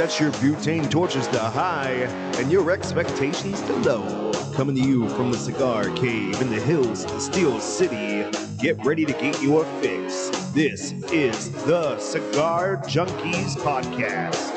Set your butane torches to high and your expectations to low. Coming to you from the Cigar Cave in the hills of the Steel City. Get ready to get your fix. This is the Cigar Junkies Podcast.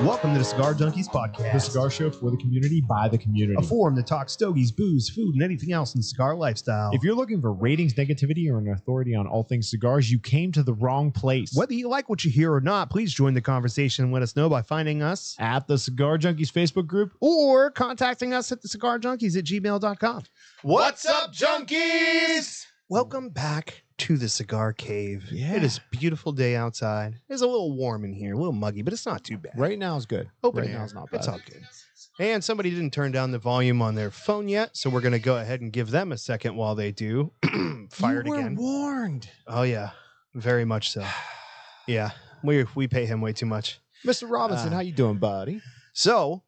Welcome to the Cigar Junkies Podcast. The cigar show for the community, by the community. A forum that talks stogies, booze, food, and anything else in the cigar lifestyle. If you're looking for ratings, negativity, or an authority on all things cigars, you came to the wrong place. Whether you like what you hear or not, please join the conversation and let us know by finding us At the Cigar Junkies Facebook group. or contacting us at thecigarjunkies@gmail.com. What's up, junkies? Welcome back to the Cigar Cave. Yeah. It is a beautiful day outside. It's a little warm in here, a little muggy, but it's not too bad. Right now is good. Open right air. now is not bad. It's all good. And somebody didn't turn down the volume on their phone yet, so we're going to go ahead and give them a second while they do. Fired you were again. warned. Oh, yeah. Very much so. Yeah. We pay him way too much. Mr. Robinson, how you doing, buddy? So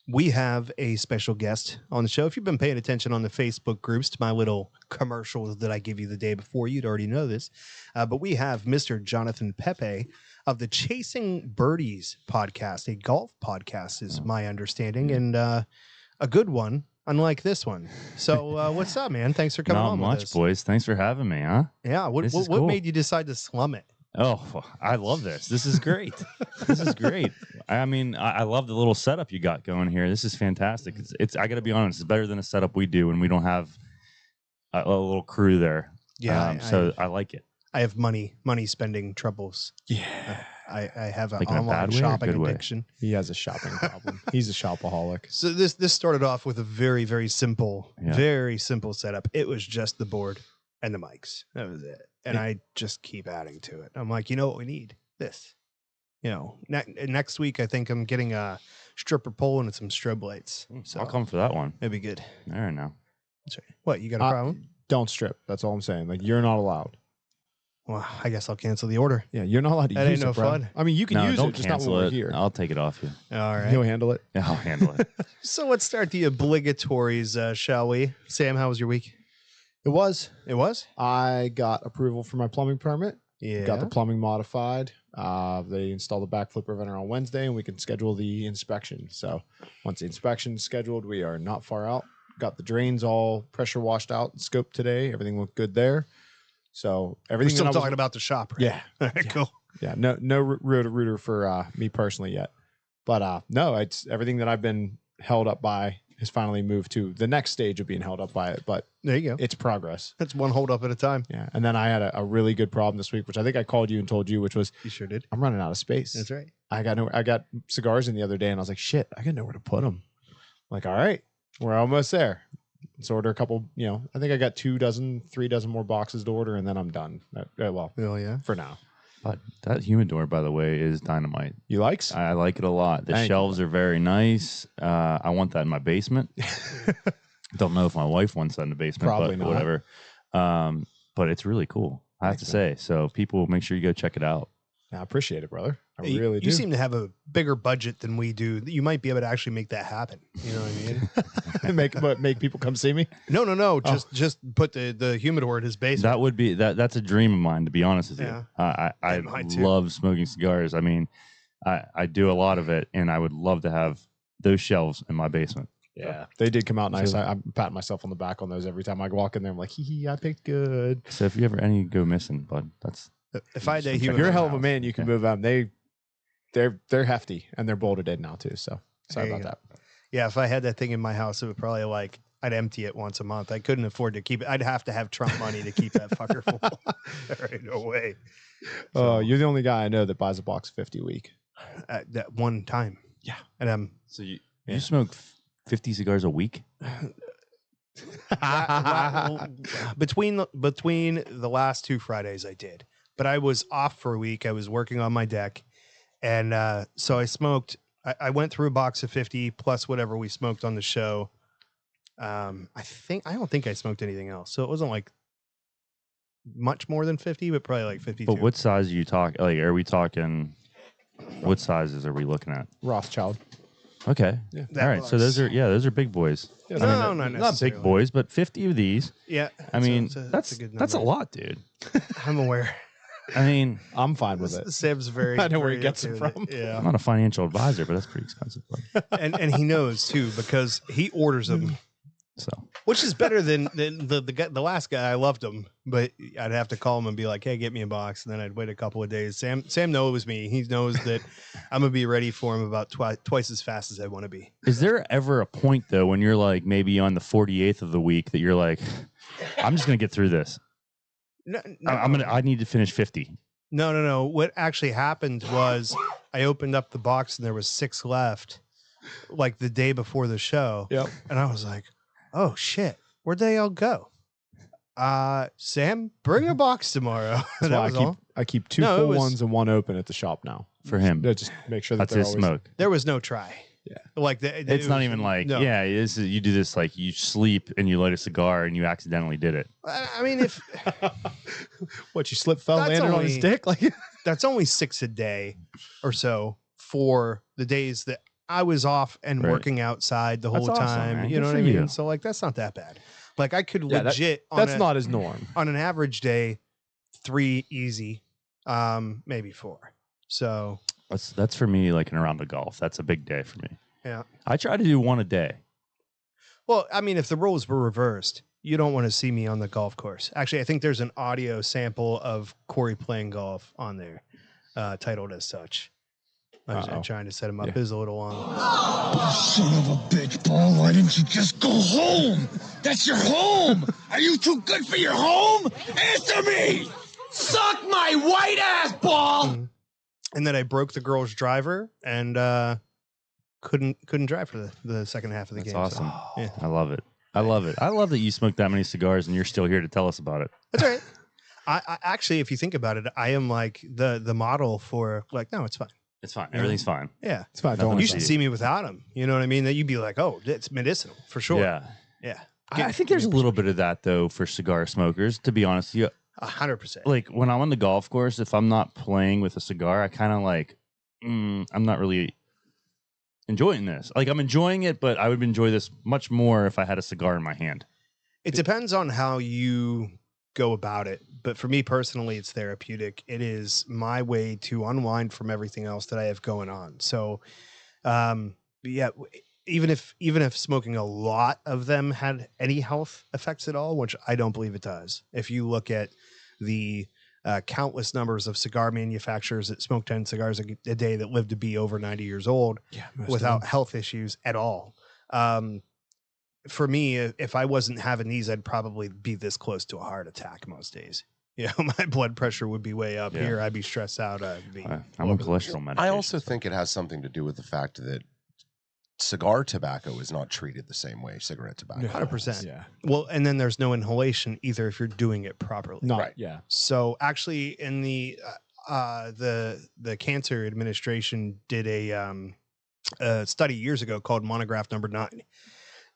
we have a special guest on the show. If you've been paying attention on the Facebook groups to my little commercials that I give you the day before, you'd already know this. But we have Mr. Jonathan Pepe of the Chasing Birdies podcast, a golf podcast is my understanding, and a good one, unlike this one. So what's up, man? Thanks for coming on Not with much, us. boys. Thanks for having me, huh? Yeah, what This is cool. made you decide to slum it? Oh, I love this. This is great. This is great. I mean, I love the little setup you got going here. This is fantastic. It's I got to be honest, it's better than a setup we do when we don't have a little crew there. Yeah, so I like it. I have money spending troubles. Yeah. I have an Like in a online bad way or shopping good way? addiction. He has a shopping problem. He's a shopaholic. So this started off with a very, very simple Yeah. setup. It was just the board and the mics. That was it. And I just keep adding to it. I'm like, you know what we need? This. You know, next week I think I'm getting a stripper pole and some strobe lights. So I'll come for that one. it'd be good. There now. That's right. What, you got a problem? Don't strip. That's all I'm saying. Like, you're not allowed. Well, I guess I'll cancel the order. Yeah, you're not allowed to That use ain't it, no bro. fun. I mean, you can No, use don't it, just not when cancel we're it. here. I'll take it off you. All right. He'll handle it. Yeah, I'll handle it. So let's start the obligatories, shall we? Sam, how was your week? It was. It was? I got approval for my plumbing permit. Yeah. Got the plumbing modified. They installed the backflip preventer on Wednesday, and we can schedule the inspection. So once the inspection's scheduled, we are not far out. Got the drains all pressure washed out and scoped today. Everything looked good there. So We're everything. still that I was- talking about the shop, right? Yeah. All right, Yeah. cool. Yeah. No rooter for me personally yet. But no, it's everything that I've been held up by has finally moved to the next stage of being held up by it. But There you go. it's progress. That's one hold up at a time. Yeah. And then I had a really good problem this week, which I think I called you and told you, which was You sure did. I'm running out of space. That's right. I got cigars in the other day, and I was like, shit, I got nowhere to put them. Like, all right, we're almost there. Let's order a couple. I think I got 3 dozen more boxes to order, and then I'm done. Well, Oh, yeah. for now. But that humidor, by the way, is dynamite. You likes? I like it a lot. The Thank you, shelves are very nice. I want that in my basement. Don't know if my wife wants that in the basement, Probably but not. whatever. But it's really cool, I have to say. So people, make sure you go check it out. I appreciate it, brother. I You- really do. You seem to have a bigger budget than we do. You might be able to actually make that happen. You know what I mean? make people come see me. No. Just put the humidor in his basement. That would be that's a dream of mine, to be honest with you. Yeah. I mine too. love smoking cigars. I mean, I do a lot of it, and I would love to have those shelves in my basement. Yeah, they did come out nice. So- I'm patting myself on the back on those every time I walk in there. I'm like, hee, I picked good. So if you ever any go missing, bud, that's If I had that Check humidor, You're a my hell of a house. man. You can Okay. move them. They're hefty and they're bolted in now too. So sorry There you about that. yeah, if I had that thing in my house, it would probably I'd empty it once a month. I couldn't afford to keep it. I'd have to have Trump money to keep that fucker full. There ain't no way. Oh, you're the only guy I know that buys a box 50 a week. At that one time. Yeah. And so you Yeah. you smoke 50 cigars a week. between the last 2 Fridays I did, but I was off for a week. I was working on my deck, and so I smoked. I went through a box of 50 plus whatever we smoked on the show. I don't think I smoked anything else, so it wasn't like much more than 50, but probably like 52. But what size are you talking? Like, are we talking? What sizes are we looking at? Rothschild. Okay. Yeah. That All right. So box. those are big boys. Yeah, I mean, No, not not necessarily. big boys, but 50 of these. Yeah, I mean, it's a that's good a number. lot, dude. I'm aware. I mean, I'm fine with it. Sam's very. I know where very he gets okay it with from. Yeah, I'm not a financial advisor, but that's pretty expensive. But, and he knows too because he orders them, so which is better than the last guy. I loved him, but I'd have to call him and be like, "Hey, get me a box," and then I'd wait a couple of days. Sam knows me. He knows that I'm gonna be ready for him about twice as fast as I want to be. is there ever a point though when you're like maybe on the 48th of the week that you're like, I'm just gonna get through this. No, I need to finish 50. No. What actually happened was I opened up the box and there was 6 left, like the day before the show. Yep. And I was like, "Oh shit, where'd they all go?" Sam, bring a box tomorrow. That's That why was all. I keep 2 No, it full was- ones and 1 open at the shop now. For him. Just make sure that That's they're his always, smoke. There was no try. Yeah. Like It's not even like, no. yeah, you do this like you sleep and you light a cigar and you accidentally did it. I mean, if What, you slip, fell, That's landed on his only- dick? Like, that's only 6 a day or so for the days that I was off and Right. working outside the That's whole awesome, time. man. You Good know what for I mean? you. So like that's not that bad. Like I could Yeah, legit that's not his norm. on an average day 3 easy, maybe 4. So That's for me like an round of golf. That's a big day for me. yeah. I try to do 1 a day. Well, I mean, if the roles were reversed, you don't want to see me on the golf course. Actually, I think there's an audio sample of Corey playing golf on there, titled as such. I'm trying to set him up. Yeah. It was a little long. Son of a bitch, Paul. Why didn't you just go home? That's your home. Are you too good for your home? Answer me. Suck my white ass, Paul. And then I broke the girl's driver and couldn't drive for the second half of the That's game. awesome. So, yeah. I love it. I love it. I love that you smoked that many cigars and you're still here to tell us about it. That's all right. I actually, if you think about it, I am like the model for like, no, it's fine. It's fine. Everything's fine. Yeah. It's fine. Nothing Don't You worry should about see me without him. You know what I mean? That you'd be like, oh, it's medicinal for sure. Yeah. Yeah. I think there's a little bit of that though for cigar smokers, to be honest. 100%. Like when I'm on the golf course, if I'm not playing with a cigar, I kind of like, I'm not really enjoying this. Like I'm enjoying it, but I would enjoy this much more if I had a cigar in my hand. It depends on how you go about it. But for me personally, it's therapeutic. It is my way to unwind from everything else that I have going on. So, yeah, even if smoking a lot of them had any health effects at all, which I don't believe it does. If you look at the countless numbers of cigar manufacturers that smoke 10 cigars a day that live to be over 90 years old without health issues at all. For me, if I wasn't having these, I'd probably be this close to a heart attack most days. You know, my blood pressure would be way up here. I'd be stressed out. I'd be I'm on cholesterol medication. I also think it has something to do with the fact that cigar tobacco is not treated the same way cigarette tobacco. 100%. Yeah. Well, and then there's no inhalation either if you're doing it properly. Not, Right. Yeah. So actually, in the Cancer Administration did a study years ago called Monograph Number 9,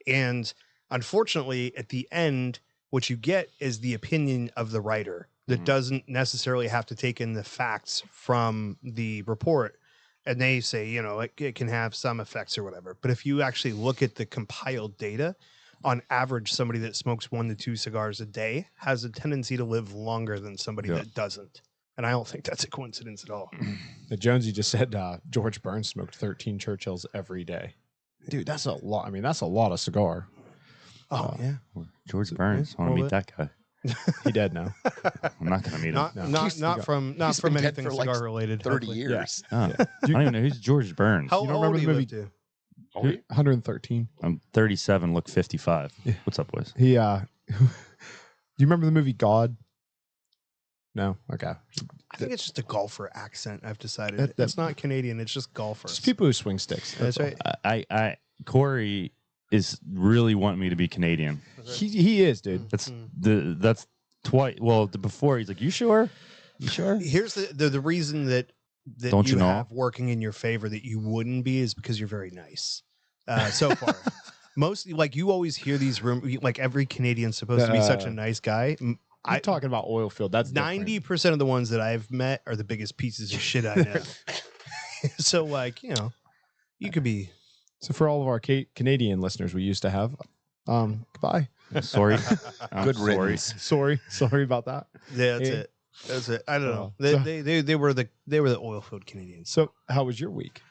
and unfortunately, at the end, what you get is the opinion of the writer that doesn't necessarily have to take in the facts from the report. And they say, you know, it can have some effects or whatever. But if you actually look at the compiled data, on average, somebody that smokes 1 to 2 cigars a day has a tendency to live longer than somebody that doesn't. And I don't think that's a coincidence at all. The Jonesy just said George Burns smoked 13 Churchills every day. Dude, that's a lot. I mean, that's a lot of cigar. Oh, yeah. George Burns. I want to meet that guy. He dead now. I'm not going to meet him. Not from been dead anything for like cigar related. 30 hopefully. years. Oh, I don't even know who's George Burns. How You don't old remember do the you movie? live to? 113. I'm 37, look 55. What's up, boys? He do you remember the movie God? No? Okay. I think it's just a golfer accent. I've decided. That- It's not Canadian. It's just golfers. Just people who swing sticks. That's all. right. Corey is really wanting me to be Canadian. He is, dude. That's twice. Well, before he's like, "You sure? You sure?" Here's the reason that Don't you know? have working in your favor that you wouldn't be is because you're very nice. So far, mostly like you always hear these like every Canadian's supposed to be such a nice guy. I'm talking about oil field. That's 90% of the ones that I've met are the biggest pieces of shit I know. So like, you know, you could be. So for all of our Canadian listeners we used to have, goodbye. Sorry. Good sorry. riddance. Sorry about that. Yeah, that's it. That's it. I don't know. so- They were the oil filled Canadians. So, how was your week?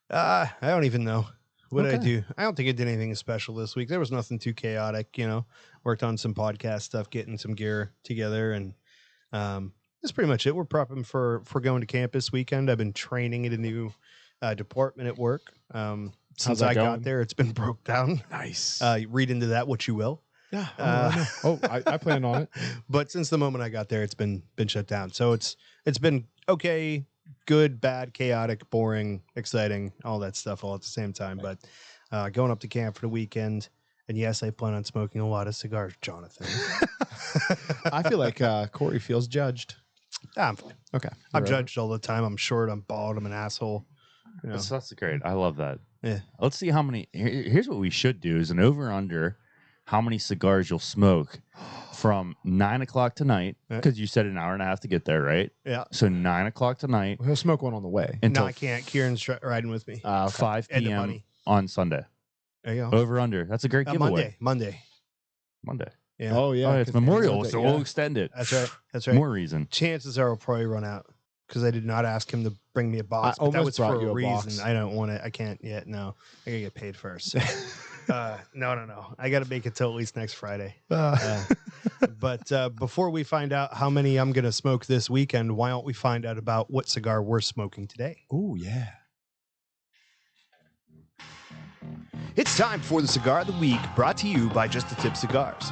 I don't even know. What did I Okay. do? I don't think I did anything special this week. There was nothing too chaotic, you know. Worked on some podcast stuff, getting some gear together, and that's pretty much it. We're prepping for going to camp this weekend. I've been training at a new department at work. Since that I got going? there, it's been broke down. Nice. Read into that what you will. Yeah. I plan on it. But since the moment I got there, it's been shut down. So it's been okay, good, bad, chaotic, boring, exciting, all that stuff all at the same time. But going up to camp for the weekend, and yes, I plan on smoking a lot of cigars, Jonathan. I feel like Corey feels judged. I'm fine. Okay. I'm Whatever. judged all the time. I'm short. I'm bald. I'm an asshole. You know. That's great. I love that. Yeah. Let's see how many. Here's what we should do: is an over/under how many cigars you'll smoke from 9 o'clock tonight, Yeah. because you said an hour and a half to get there, right? Yeah. So 9 o'clock tonight Well, he'll smoke one on the way. until No, I can't. Kieran's riding with me. Okay. 5 And the p.m. bunny. on Sunday. There you go. Over/under. That's a great giveaway. Monday. Monday. Yeah. Oh yeah. Oh, it's 'cause Memorial, Memorial so Day, we'll yeah. extend it. That's right. That's right. More reason. Chances are I'll probably run out because I did not ask him to bring me a box. I But that almost was for brought you a a reason. box. I don't want to. I can't yet. No, I gotta get paid first. So. No. I got to make it till at least next Friday. But before we find out how many I'm gonna smoke this weekend, why don't we find out about what cigar we're smoking today? Oh yeah. It's time for the Cigar of the Week, brought to you by Just a Tip Cigars.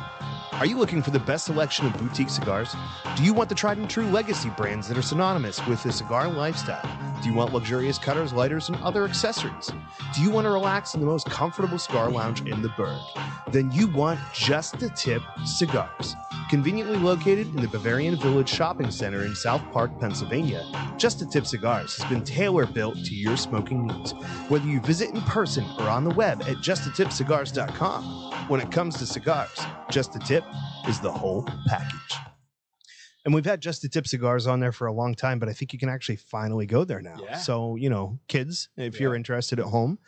Are you looking for the best selection of boutique cigars? Do you want the tried and true legacy brands that are synonymous with the cigar lifestyle? Do you want luxurious cutters, lighters, and other accessories? Do you want to relax in the most comfortable cigar lounge in the burg? Then you want Just a Tip Cigars. Conveniently located in the Bavarian Village Shopping Center in South Park, Pennsylvania, Just a Tip Cigars has been tailor-built to your smoking needs. Whether you visit in person or on the web at justatipcigars.com, when it comes to cigars, Just a Tip is the whole package. And we've had Just a Tip Cigars on there for a long time, but I think you can actually finally go there now. Yeah. So, you know, kids, if you're interested at home,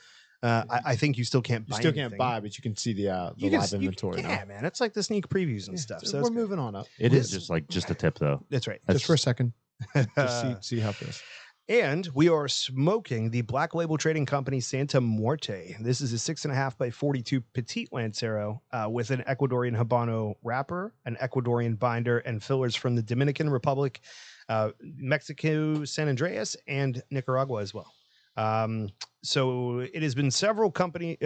I think you still can't buy You still anything. can't buy, but you can see the You can- live you- inventory now. Yeah, man. It's like the sneak previews and stuff. So we're it's good. moving on up. It is just a tip, though. That's right. Just for a second. Just Uh, see how it goes. And we are smoking the Black Label Trading Company Santa Muerte. This is a 6.5 by 42 Petite Lancero with an Ecuadorian Habano wrapper, an Ecuadorian binder, and fillers from the Dominican Republic, Mexico, San Andreas, and Nicaragua as well. So it has been several companies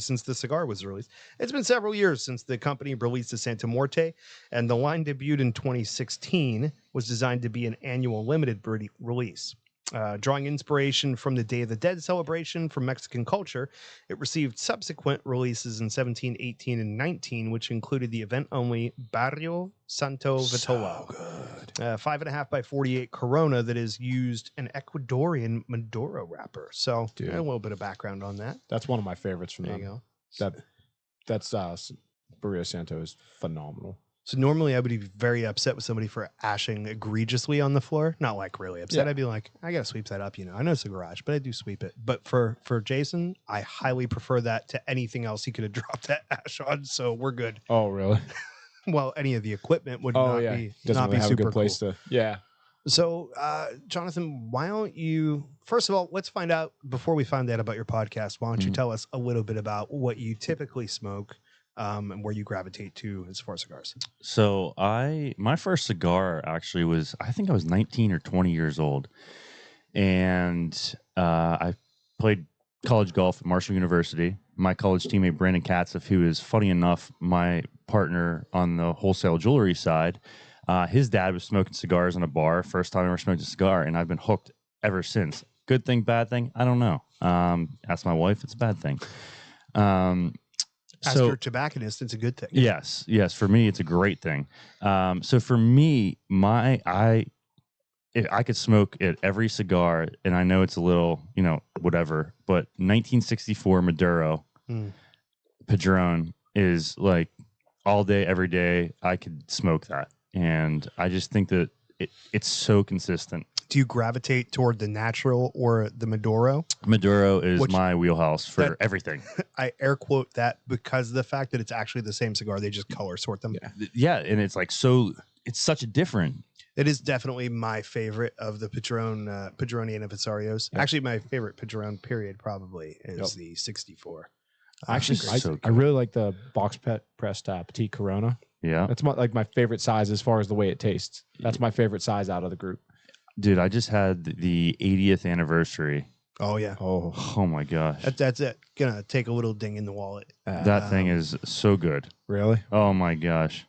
since the cigar was released. It's been several years since the company released the Santa Muerte, and the line debuted in 2016. Was designed to be an annual limited release. Drawing inspiration from the Day of the Dead celebration from Mexican culture, it received subsequent releases in 17, 18, and 19, which included the event-only Barrio Santo Vitola. 5.5 by 48 Corona that is used an Ecuadorian Maduro wrapper. So Dude. a little bit of background on that. That's one of my favorites from There you them. go. That's Barrio Santo is phenomenal. So normally I would be very upset with somebody for ashing egregiously on the floor. Not like really upset. Yeah. I'd be like, I gotta sweep that up. You know, I know it's a garage, but I do sweep it. But for Jason, I highly prefer that to anything else he could have dropped that ash on. So we're good. Oh, really? Well, any of the equipment would Oh, not yeah. be Doesn't not really be have a super good place cool. to. Yeah. So, Jonathan, why don't you first of all, let's find out before we find out about your podcast. Why don't you Mhm. tell us a little bit about what you typically smoke and where you gravitate to as far as cigars? So my first cigar actually was, I think I was 19 or 20 years old, and I played college golf at Marshall University. My college teammate Brandon Katzeff, who is funny enough my partner on the wholesale jewelry side, his dad was smoking cigars in a bar. First time I ever smoked a cigar, and I've been hooked ever since. Good thing, bad thing? I don't know. Ask my wife. It's a bad thing. As your tobacconist, it's a good thing. Yes. For me, it's a great thing. So for me, I could smoke at every cigar, and I know it's a little, whatever, but 1964 Maduro Mm. Padron is like all day, every day. I could smoke that, and I just think that it's so consistent. Do you gravitate toward the natural or the Maduro? Maduro is Which- my wheelhouse for that- everything. I air quote that because of the fact that it's actually the same cigar. They just color sort them. Yeah. Yeah, and it's like it's such a different. It is definitely my favorite of the Padroni and Impresarios. Yep. Actually, my favorite Padron period probably is Yep. the 64. Actually, so I really like the box pressed petite Corona. Yeah. That's my favorite size as far as the way it tastes. That's my favorite size out of the group. Dude, I just had the 80th anniversary. Oh yeah, Oh my gosh. that's it. Gonna take a little ding in the wallet. That thing is so good. Really? Oh my gosh.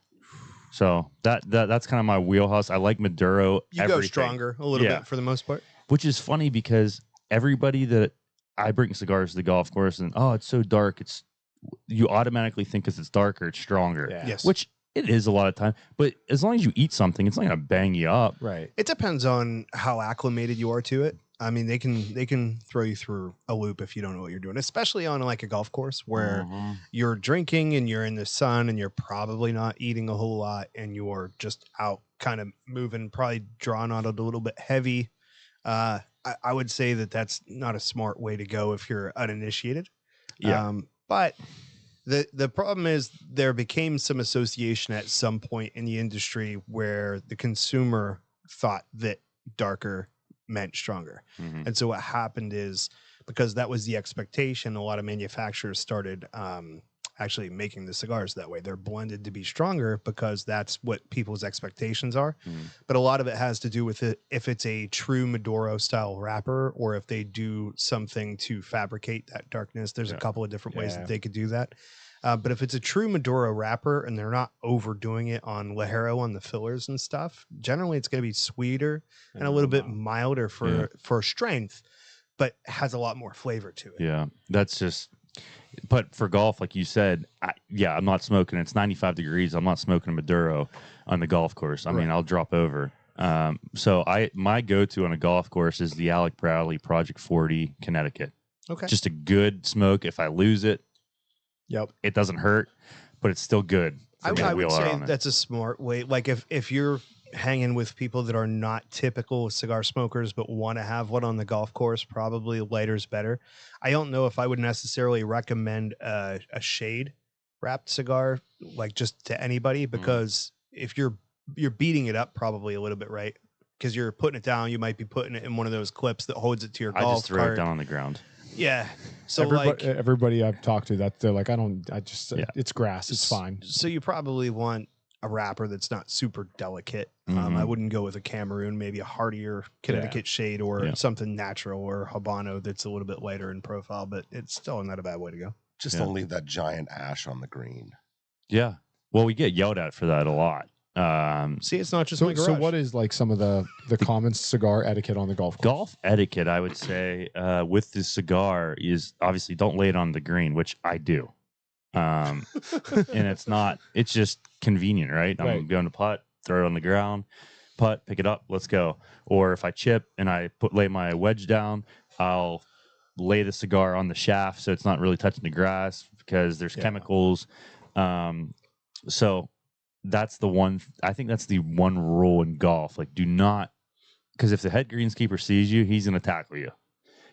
So that's kind of my wheelhouse. I like Maduro. You go stronger a little bit for the most part. Which is funny because everybody that I bring cigars to the golf course and it's so dark. You automatically think because it's darker, it's stronger. Yeah. Yes. Which it is a lot of time. But as long as you eat something, it's not gonna bang you up. Right. It depends on how acclimated you are to it. I mean, they can throw you through a loop if you don't know what you're doing, especially on like a golf course where you're drinking and you're in the sun and you're probably not eating a whole lot and you're just out kind of moving, probably drawn out a little bit heavy. I would say that's not a smart way to go if you're uninitiated. Yeah. But the problem is there became some association at some point in the industry where the consumer thought that darker meant stronger. Mhm. And so what happened is because that was the expectation, a lot of manufacturers started actually making the cigars that way. They're blended to be stronger because that's what people's expectations are. But a lot of it has to do with it if it's a true Maduro style wrapper or if they do something to fabricate that darkness. There's a couple of different ways that they could do that. But if it's a true Maduro wrapper and they're not overdoing it on Ligero on the fillers and stuff, generally it's going to be sweeter and a little bit milder for strength, but has a lot more flavor to it. Yeah, that's just. But for golf, like you said, I'm not smoking. It's 95 degrees. I'm not smoking a Maduro on the golf course. I mean, I'll drop over. So my go-to on a golf course is the Alec Bradley Project 40 Connecticut. Okay. Just a good smoke. If I lose it, it doesn't hurt, but it's still good. I would say that's a smart way. Like if you're hanging with people that are not typical cigar smokers but want to have one on the golf course, probably lighter's better. I don't know if I would necessarily recommend a shade wrapped cigar like just to anybody because if you're beating it up probably a little bit, right? Because you're putting it down, you might be putting it in one of those clips that holds it to your golf I just throw cart. it down on the ground. Yeah. So everybody I've talked to that they're like, it's grass. It's fine. So you probably want a wrapper that's not super delicate. I wouldn't go with a Cameroon, maybe a hardier Connecticut shade or something natural or Habano that's a little bit lighter in profile, but it's still not a bad way to go. Just don't leave that giant ash on the green. Yeah. Well, we get yelled at for that a lot. See, it's not just my garage. So what is like some of the common cigar etiquette on the golf course? Golf etiquette, I would say, with the cigar is obviously don't lay it on the green, which I do. And it's just convenient, right? I'm going to putt, throw it on the ground, putt, pick it up, let's go. Or if I chip and I lay my wedge down, I'll lay the cigar on the shaft so it's not really touching the grass because there's chemicals. So that's the one. I think that's the one rule in golf. Like, do not, because if the head greenskeeper sees you, he's going to tackle you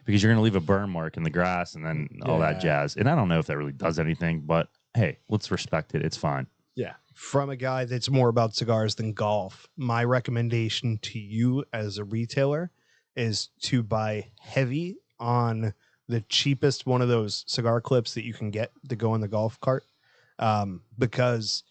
because you're going to leave a burn mark in the grass and then all that jazz. And I don't know if that really does anything, but hey, let's respect it. It's fine. Yeah. From a guy that's more about cigars than golf, my recommendation to you as a retailer is to buy heavy on the cheapest one of those cigar clips that you can get to go in the golf cart. Because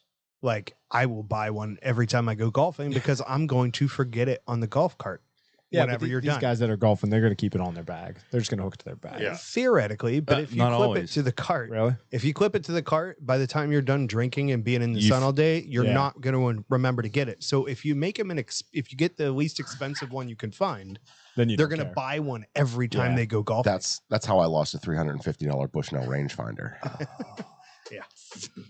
like I will buy one every time I go golfing because I'm going to forget it on the golf cart. Whenever you're these done. Guys that are golfing, they're going to keep it on their bag. They're just going to hook it to their bag. Yeah. Theoretically, but if you not clip always. it to the cart, Really? if you clip it to the cart, by the time you're done drinking and being in the sun all day, you're not going to remember to get it. So if you make them if you get the least expensive one you can find, Then they're going to buy one every time they go golfing. That's how I lost a $350 Bushnell rangefinder. Yeah.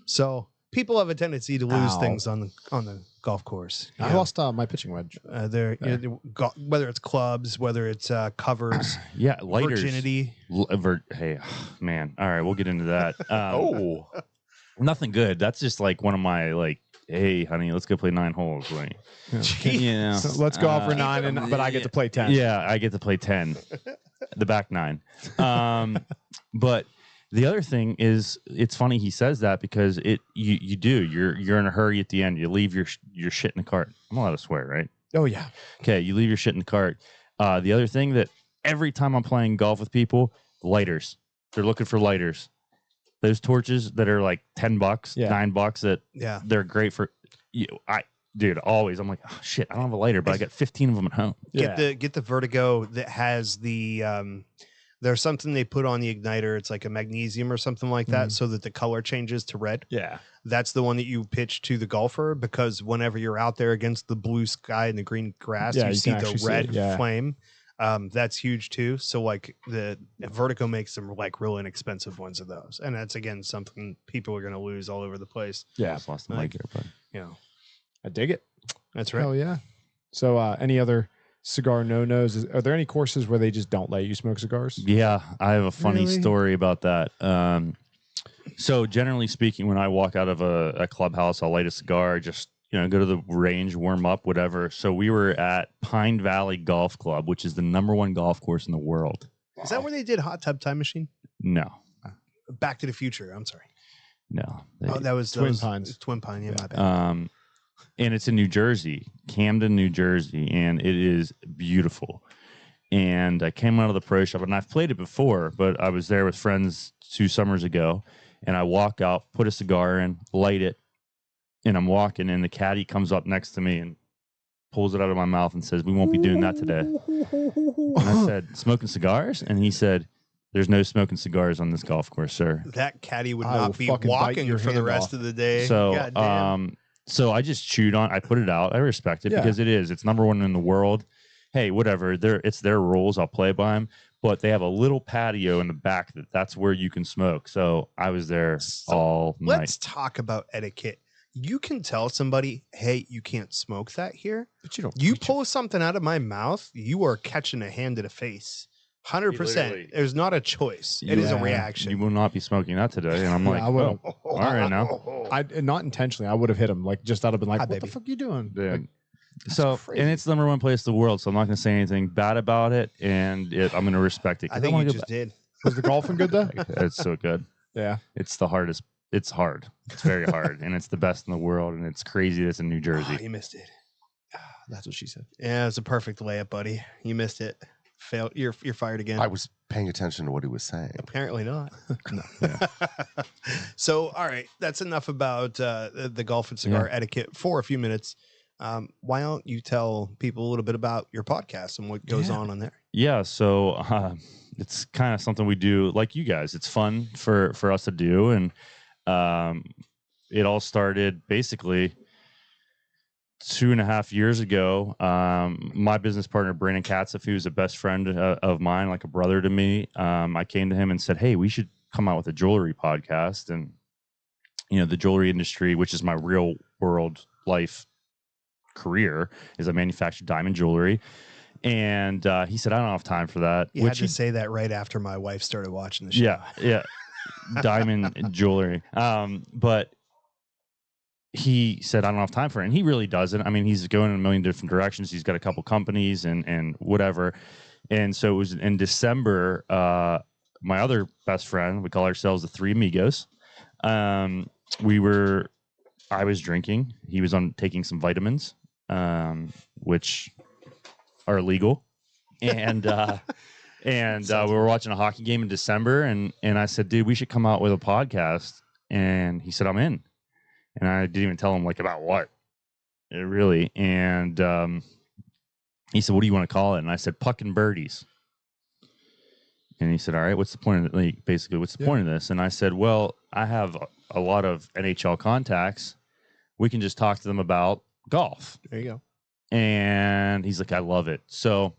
So people have a tendency to lose things on the golf course. I lost my pitching wedge. Whether it's clubs, whether it's covers, Yeah, lighters. virginity. Hey, man. All right, we'll get into that. Nothing good. That's just like one of my like, hey, honey, let's go play 9 holes. Like, So let's go out for 9, but I get to play 10. Yeah, I get to play 10, the back 9. But the other thing is, it's funny he says that because you're in a hurry at the end. You leave your shit in the cart. I'm allowed to swear, right? Oh yeah. Okay, you leave your shit in the cart. The other thing that every time I'm playing golf with people, lighters. They're looking for lighters. Those torches that are like $10, $9 that Yeah. they're great for you. Dude, always I'm like, oh shit, I don't have a lighter, but I got 15 of them at home. Get the Vertigo that has the there's something they put on the igniter. It's like a magnesium or something like that, so that the color changes to red. Yeah. That's the one that you pitch to the golfer, because whenever you're out there against the blue sky and the green grass, you see the red flame. That's huge too. So like the Vertigo makes some like real inexpensive ones of those, and that's again something people are going to lose all over the place. Yeah. Just lost the mic here, but You know, I dig it. that's right. Oh yeah. So any other cigar no-nos? Are there any courses where they just don't let you smoke cigars? yeah, I have a funny Really? story about that. So generally speaking, when I walk out of a clubhouse, I'll light a cigar, just go to the range, warm up, whatever. So we were at Pine Valley Golf Club, which is the #1 golf course in the world. Is that where they did Hot Tub Time Machine? No, Back to the Future. I'm sorry. no. Oh, that was Twin Pines. Twin Pine. Yeah, my bad. And it's in New Jersey, Camden, New Jersey, and it is beautiful. And I came out of the pro shop, and I've played it before, but I was there with friends 2 summers ago, and I walk out, put a cigar in, light it, and I'm walking, and the caddy comes up next to me and pulls it out of my mouth and says, "We won't be doing that today." And I said, "Smoking cigars?" And he said, "There's no smoking cigars on this golf course, sir." That caddy would I will not be fucking bite walking your for the hand rest off. of the day. So, Goddamn. so I just chewed on. I put it out. I respect it Yeah. because it's #1 in the world. Hey, whatever. It's their rules. I'll play by them. But they have a little patio in the back that's where you can smoke. So I was there all night. Let's talk about etiquette. You can tell somebody, "Hey, you can't smoke that here." But you don't. You pull something out of my mouth, you are catching a hand to the face. 100%. Literally- There's not a choice. It is a Yeah. reaction. You will not be smoking that today. And I'm like, I would've- oh, all right now. I not intentionally. I would have hit him. Like just out of been like, Hi, what baby. the fuck you doing? Yeah. Like, So, crazy. and it's the #1 place in the world. So I'm not going to say anything bad about it. And I'm going to respect it. 'cause I think wanna you go just did. was the golfing good though? back. It's so good. Yeah. It's the hardest. It's hard. It's very hard. And it's the best in the world. And it's crazy that it's in New Oh, Jersey. you missed it. That's what she said. Yeah, it was a perfect layup, buddy. You missed it. Failed. You're fired again. I was paying attention to what he was saying. Apparently not. So, all right, that's enough about the golf and cigar etiquette for a few minutes. Why don't you tell people a little bit about your podcast and what goes on there? Yeah. So it's kind of something we do like you guys. It's fun for us to do. And it all started basically 2.5 years ago. My business partner, Brandon Katzif, who's a best friend of mine, like a brother to me. I came to him and said, "Hey, we should come out with a jewelry podcast." And, the jewelry industry, which is my real world life career, is I manufacture diamond jewelry. And he said, "I don't have time for that." You had to say that right after my wife started watching the show. Yeah. Diamond jewelry. But he said, "I don't have time for it." And he really doesn't. I mean, he's going in a million different directions. He's got a couple companies and whatever. And so it was in December, my other best friend, we call ourselves the Three Amigos. I was drinking. He was taking some vitamins, which are illegal. And we were watching a hockey game in December, and I said, "Dude, we should come out with a podcast." And he said, "I'm in." And I didn't even tell him like about what, really. And he said, "What do you want to call it?" And I said, "Puck and Birdies." And he said, "All right, what's the point of it? Like, basically, what's the point of this?" And I said, "Well, I have a lot of NHL contacts. We can just talk to them about golf." There you go. And he's like, "I love it." So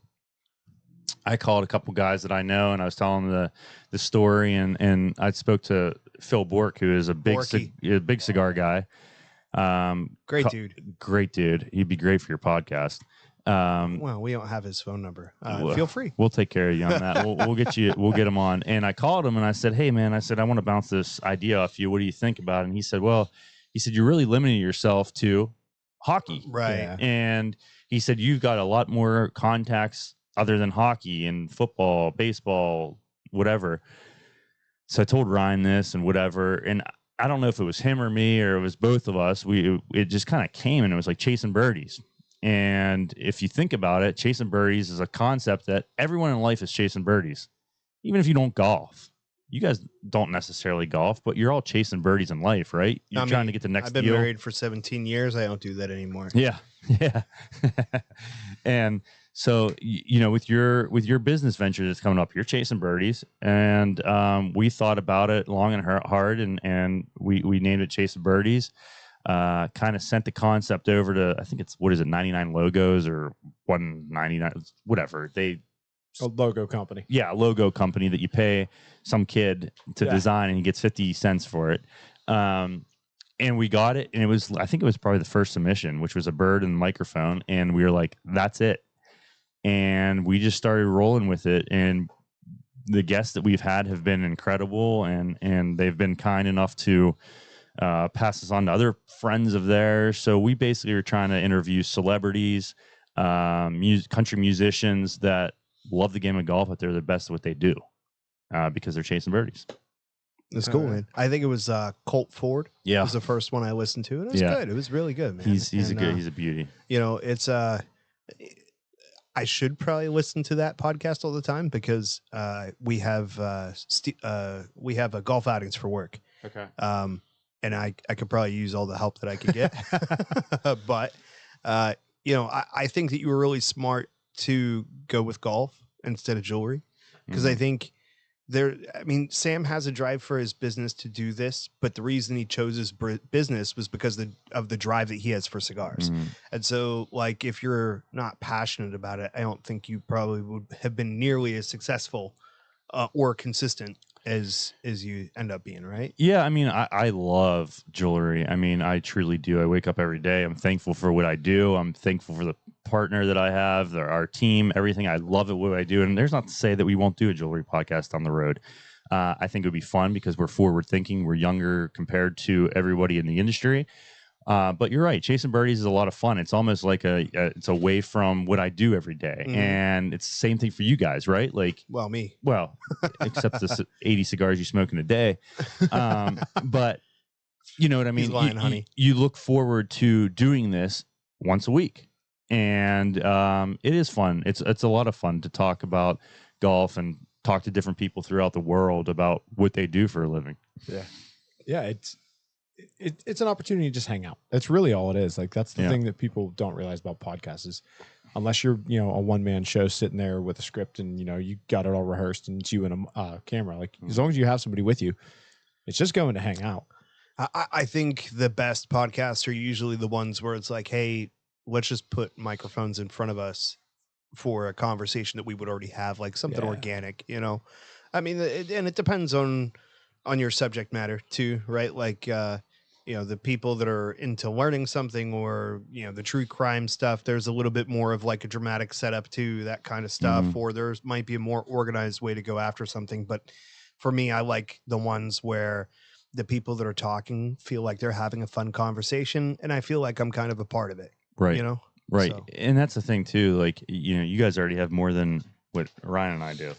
I called a couple guys that I know, and I was telling them the story, and I spoke to Phil Bork, who is a big cigar guy. Great dude. Great dude. He'd be great for your podcast. Well, we don't have his phone number. Feel free. We'll take care of you on that. We'll get him on. And I called him and I said, "Hey man," I said, "I want to bounce this idea off you. What do you think about it?" And he said, "You're really limiting yourself to hockey." Right. Yeah. And he said, "You've got a lot more contacts other than hockey and football, baseball, whatever." So I told Ryan this and whatever. And I don't know if it was him or me or it was both of us. It just kind of came and it was like chasing birdies. And if you think about it, chasing birdies is a concept that everyone in life is chasing birdies. Even if you don't golf, you guys don't necessarily golf, but you're all chasing birdies in life, right? You're trying to get the next I've been deal. married for 17 years. I don't do that anymore. Yeah. Yeah. And so, you know, with your business venture that's coming up, you're chasing birdies, and we thought about it long and hard, and we named it Chasing Birdies. Kind of sent the concept over to, I think it's, 99 logos or 199, whatever. A logo company. Yeah, a logo company that you pay some kid to design, and he gets 50 cents for it. And we got it, and I think it was probably the first submission, which was a bird and a microphone, and we were like, that's it. And we just started rolling with it, and the guests that we've had have been incredible, and they've been kind enough to pass us on to other friends of theirs. So we basically are trying to interview celebrities, country musicians that love the game of golf, but they're the best at what they do because they're chasing birdies. It's cool, man. I think it was Colt Ford. Yeah, was the first one I listened to, and it was good. It was really good, man. He's a beauty. You know, it's I should probably listen to that podcast all the time because we have golf outings for work. Okay. And I could probably use all the help that I could get. But you know, I think that you were really smart to go with golf instead of jewelry, because I think Sam has a drive for his business to do this, but the reason he chose his business was because of the drive that he has for cigars. And so, like, if you're not passionate about it, I don't think you probably would have been nearly as successful or consistent as you end up being, right? Yeah, I mean, I love jewelry. I mean, I truly do. I wake up every day. I'm thankful for what I do. I'm thankful for the partner that I have, our team, everything. I love it, what I do. And there's not to say that we won't do a jewelry podcast on the road. I think it would be fun because we're forward thinking. We're younger compared to everybody in the industry. But you're right. Chasing birdies is a lot of fun. It's almost like it's away from what I do every day. And it's the same thing for you guys, right? Like, me. Well, except the 80 cigars you smoke in a day. But you know what I mean? He's lying, honey. You look forward to doing this once a week. And it is fun. It's a lot of fun to talk about golf and talk to different people throughout the world about what they do for a living. Yeah. Yeah. It's an opportunity to just hang out. That's really all it is. Like, that's the thing that people don't realize about podcasts is, unless you're, you know, a one-man show sitting there with a script and, you know, you got it all rehearsed and it's you and a camera, like, as long as you have somebody with you, it's just going to hang out. I think the best podcasts are usually the ones where it's like, hey, let's just put microphones in front of us for a conversation that we would already have, like something organic, you know? I mean, and it depends on your subject matter too, right? Like, you know, the people that are into learning something, or, you know, the true crime stuff, there's a little bit more of like a dramatic setup to that kind of stuff, or there's might be a more organized way to go after something. But for me, I like the ones where the people that are talking feel like they're having a fun conversation, and I feel like I'm kind of a part of it. Right. You know? Right. So. And that's the thing too. Like, you know, you guys already have more than what Ryan and I do.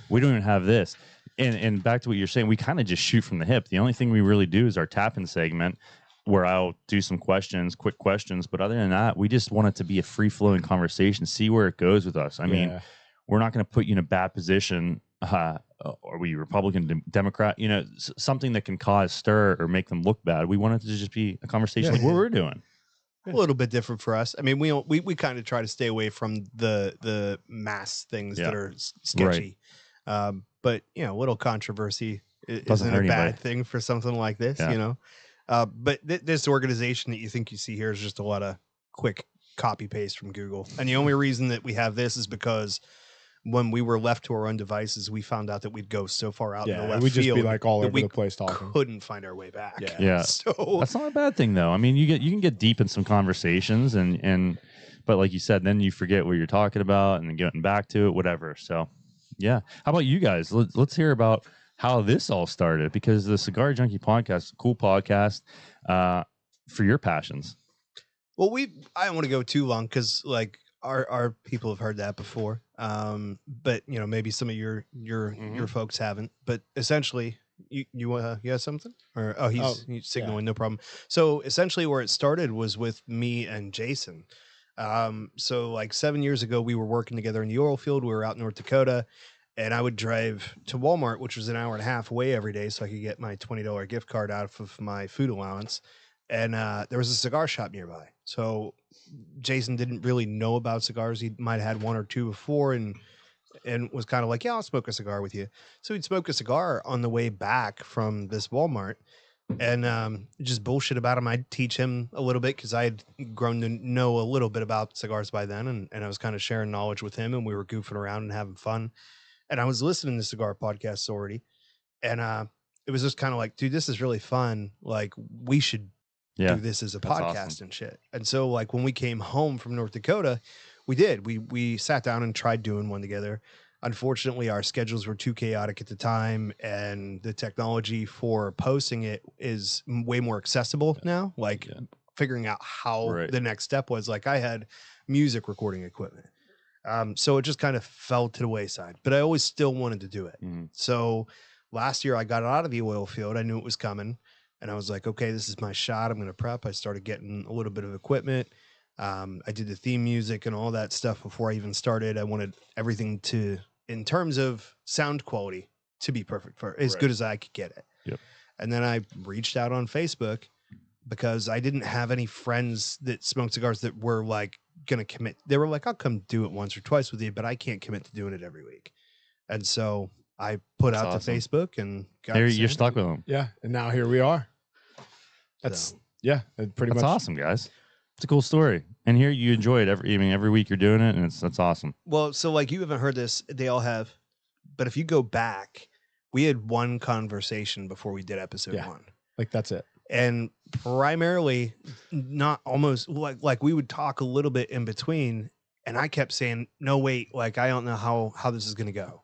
We don't even have this. And back to what you're saying, we kind of just shoot from the hip. The only thing we really do is our tap-in segment, where I'll do some quick questions. But other than that, we just want it to be a free-flowing conversation, see where it goes with us. I mean, we're not going to put you in a bad position. Are we Republican, Democrat? You know, something that can cause stir or make them look bad. We want it to just be a conversation like what we're doing. A little bit different for us. I mean, we kind of try to stay away from the mass things that are sketchy. Right. But, you know, a little controversy isn't a bad thing for something like this, you know. But this organization that you think you see here is just a lot of quick copy paste from Google. And the only reason that we have this is because when we were left to our own devices, we found out that we'd go so far out in the left we'd just field be like all over we the place talking. Couldn't find our way back. Yeah. So that's not a bad thing though. I mean, you can get deep in some conversations but like you said, then you forget what you're talking about and then getting back to it, whatever. So yeah. How about you guys? Let's hear about how this all started, because the Cigar Junkie podcast is a cool podcast for your passions. Well, I don't want to go too long because like our people have heard that before. But you know, maybe some of your folks haven't. But essentially, You have something? Or he's signaling, yeah. no problem. So essentially, where it started was with me and Jason. So like 7 years ago, we were working together in the oil field. We were out in North Dakota, and I would drive to Walmart, which was an hour and a half away every day, so I could get my $20 gift card out of my food allowance. And there was a cigar shop nearby. So Jason didn't really know about cigars. He might have had one or two before, and was kind of like, yeah, I'll smoke a cigar with you. So he'd smoke a cigar on the way back from this Walmart, and just bullshit about him. I'd teach him a little bit because I had grown to know a little bit about cigars by then, and I was kind of sharing knowledge with him, and we were goofing around and having fun. And I was listening to cigar podcasts already, and it was just kind of like, dude, this is really fun. Like, we should do this as a podcast awesome. and shit. And so, like, when we came home from North Dakota, we sat down and tried doing one together. Unfortunately, our schedules were too chaotic at the time, and the technology for posting it is way more accessible now. Like, figuring out how the next step was, like, I had music recording equipment. So it just kind of fell to the wayside, but I always still wanted to do it. So last year I got out of the oil field. I knew it was coming, and I was like, okay, this is my shot. I'm going to prep. I started getting a little bit of equipment. I did the theme music and all that stuff before I even started. I wanted everything to, in terms of sound quality, to be perfect for as good as I could get it. Yep. And then I reached out on Facebook because I didn't have any friends that smoked cigars that were like going to commit. They were like, I'll come do it once or twice with you, but I can't commit to doing it every week. And so I put out to Facebook, and you're stuck with them. Yeah. And now here we are. That's pretty much awesome, guys. It's a cool story. And here you enjoy it every week you're doing it, and that's awesome. Well, so like, you haven't heard this, they all have, but if you go back, we had one conversation before we did episode 1. Like, that's it. And primarily, not almost like we would talk a little bit in between, and I kept saying, no, wait, like, I don't know how this is going to go.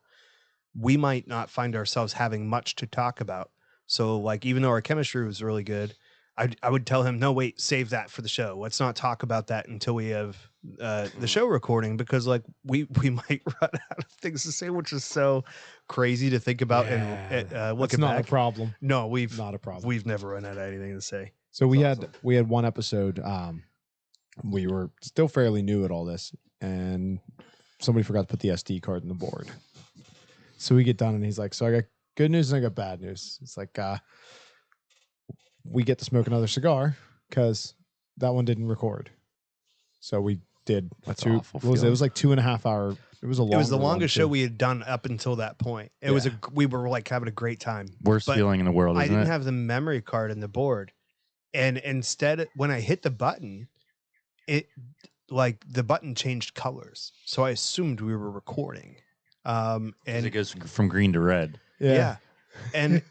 We might not find ourselves having much to talk about. So like, even though our chemistry was really good, I would tell him, no, wait, save that for the show. Let's not talk about that until we have the show recording, because like we might run out of things to say, which is so crazy to think about. And looking not back, a problem. No, not a problem. We've never run out of anything to say. So we had one episode. We were still fairly new at all this, and somebody forgot to put the SD card in the board. So we get done, and he's like, so I got good news and I got bad news. It's like, we get to smoke another cigar because that one didn't record. So we did That's it was like 2.5 hour. It was the longest show we had done up until that point. It was we were like having a great time. Worst feeling in the world, I isn't didn't it? have the memory card in the board. And instead, when I hit the button, it like the button changed colors. So I assumed we were recording. And it goes from green to red. Yeah. And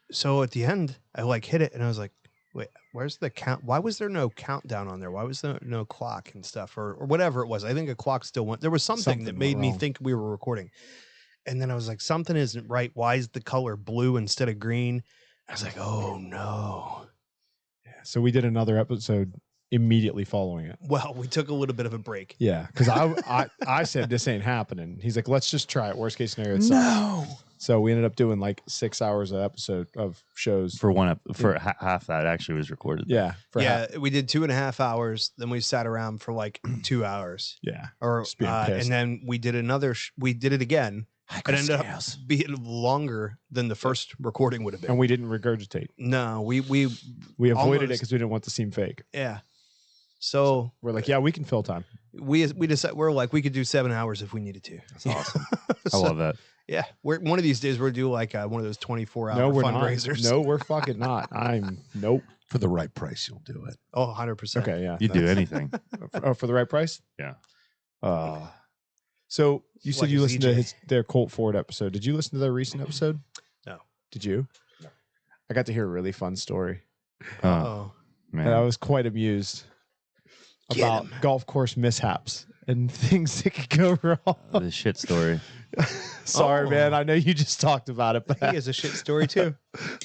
so at the end, I like hit it, and I was like, wait, where's the count? Why was there no countdown on there? Why was there no clock and stuff, or whatever it was? I think a clock still went. There was something that made me think we were recording. And then I was like, something isn't right. Why is the color blue instead of green? I was like, oh no. Yeah. So we did another episode immediately following it. Well, we took a little bit of a break. Yeah, because I said this ain't happening. He's like, let's just try it. Worst case scenario, it's no. So we ended up doing like 6 hours an episode of shows for half that actually was recorded. Yeah, we did 2.5 hours. Then we sat around for like 2 hours. Yeah, and then we did another. We did it again. It ended up being longer than the first recording would have been. And we didn't regurgitate. No, we avoided it because we didn't want to seem fake. Yeah. So we're like, yeah, we can fill time. We decided we're like, we could do 7 hours if we needed to. That's awesome. I love that. Yeah, one of these days we're do like one of those 24-hour fundraisers. No, we're fucking not. Nope. For the right price, you'll do it. Oh, 100%. Okay, yeah. You'd do anything. For the right price? Yeah. So you said Like you listened to their Colt Ford episode. Did you listen to their recent episode? No. Did you? No. I got to hear a really fun story. Oh, man. And I was quite amused about golf course mishaps and things that could go wrong. The shit story. Sorry, man. I know you just talked about it, but he has a shit story too.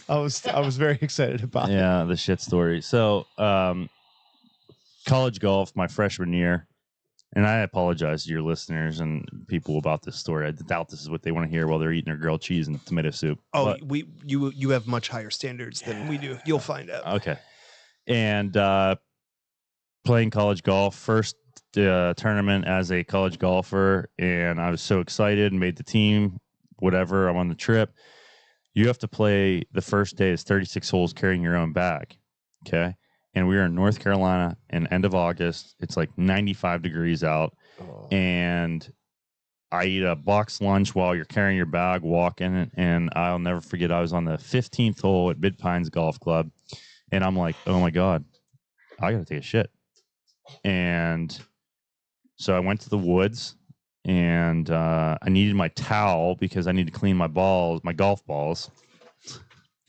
I was very excited about it. Yeah, the shit story. So, college golf, my freshman year, And I apologize to your listeners and people about this story. I doubt this is what they want to hear while they're eating their grilled cheese and tomato soup. Oh, But, you have much higher standards than we do. You'll find out. okay. And playing college golf, first tournament as a college golfer, and I was so excited and made the team, whatever. I'm on the trip. You have to play the first day is 36 holes carrying your own bag. Okay. And we were in North Carolina in end of August. It's like 95 degrees out. And I eat a box lunch while you're carrying your bag, walking. And I'll never forget, I was on the 15th hole at Mid Pines Golf Club. And I'm like, oh my God, I got to take a shit. And so I went to the woods and I needed my towel because I need to clean my golf balls.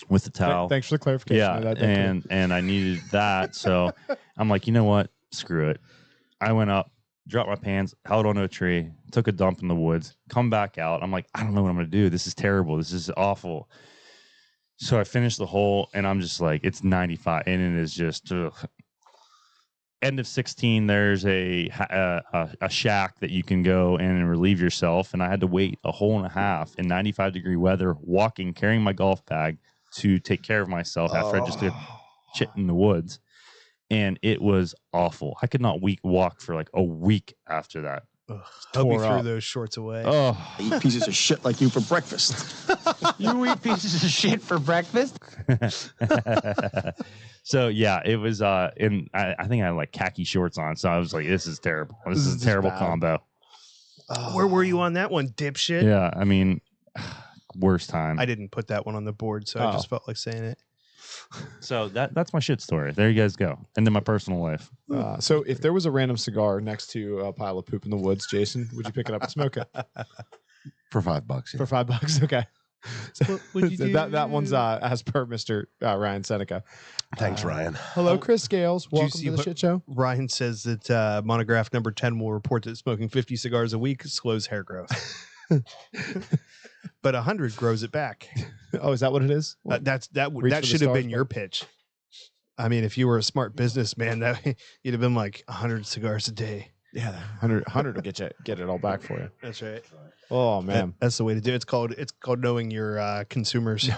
With the towel. Thanks for the clarification. Yeah, and I needed that. So I'm like, you know what? Screw it. I went up, dropped my pants, held onto a tree, took a dump in the woods, come back out. I'm like, I don't know what I'm going to do. This is terrible. This is awful. So I finished the hole, and I'm just like, it's 95, and it is just ugh. End of 16. There's a shack that you can go in and relieve yourself, and I had to wait a hole and a half in 95-degree weather, walking, carrying my golf bag to take care of myself after I just did shit in the woods. And it was awful. I could not walk for like a week after that. Hope you threw those shorts away. Oh, I eat pieces of shit like you for breakfast. You eat pieces of shit for breakfast? So yeah, it was and I think I had like khaki shorts on, so I was like, this is terrible. This is a terrible combo. Where were you on that one, dipshit? Yeah, I mean, worst time. I didn't put that one on the board, so I just felt like saying it. So that's my shit story. There you guys go. And then my personal life. So if there was a random cigar next to a pile of poop in the woods, Jason, would you pick it up and smoke it For $5. Yeah. for $5? Okay. So, What'd you so do? that one's as per Mr. Ryan Seneca. Thanks, Ryan. Hello, Chris Scales. Welcome see to the what- shit show. Ryan says that Monograph number 10 will report that smoking 50 cigars a week slows hair growth. But 100 grows it back. Oh, is that what it is? That Reach that for the should have stars, been your pitch. I mean, if you were a smart businessman, that you'd have been like 100 cigars a day. Yeah, 100 will get it all back for you. That's right. Oh man, That's the way to do it. It's called knowing your consumers.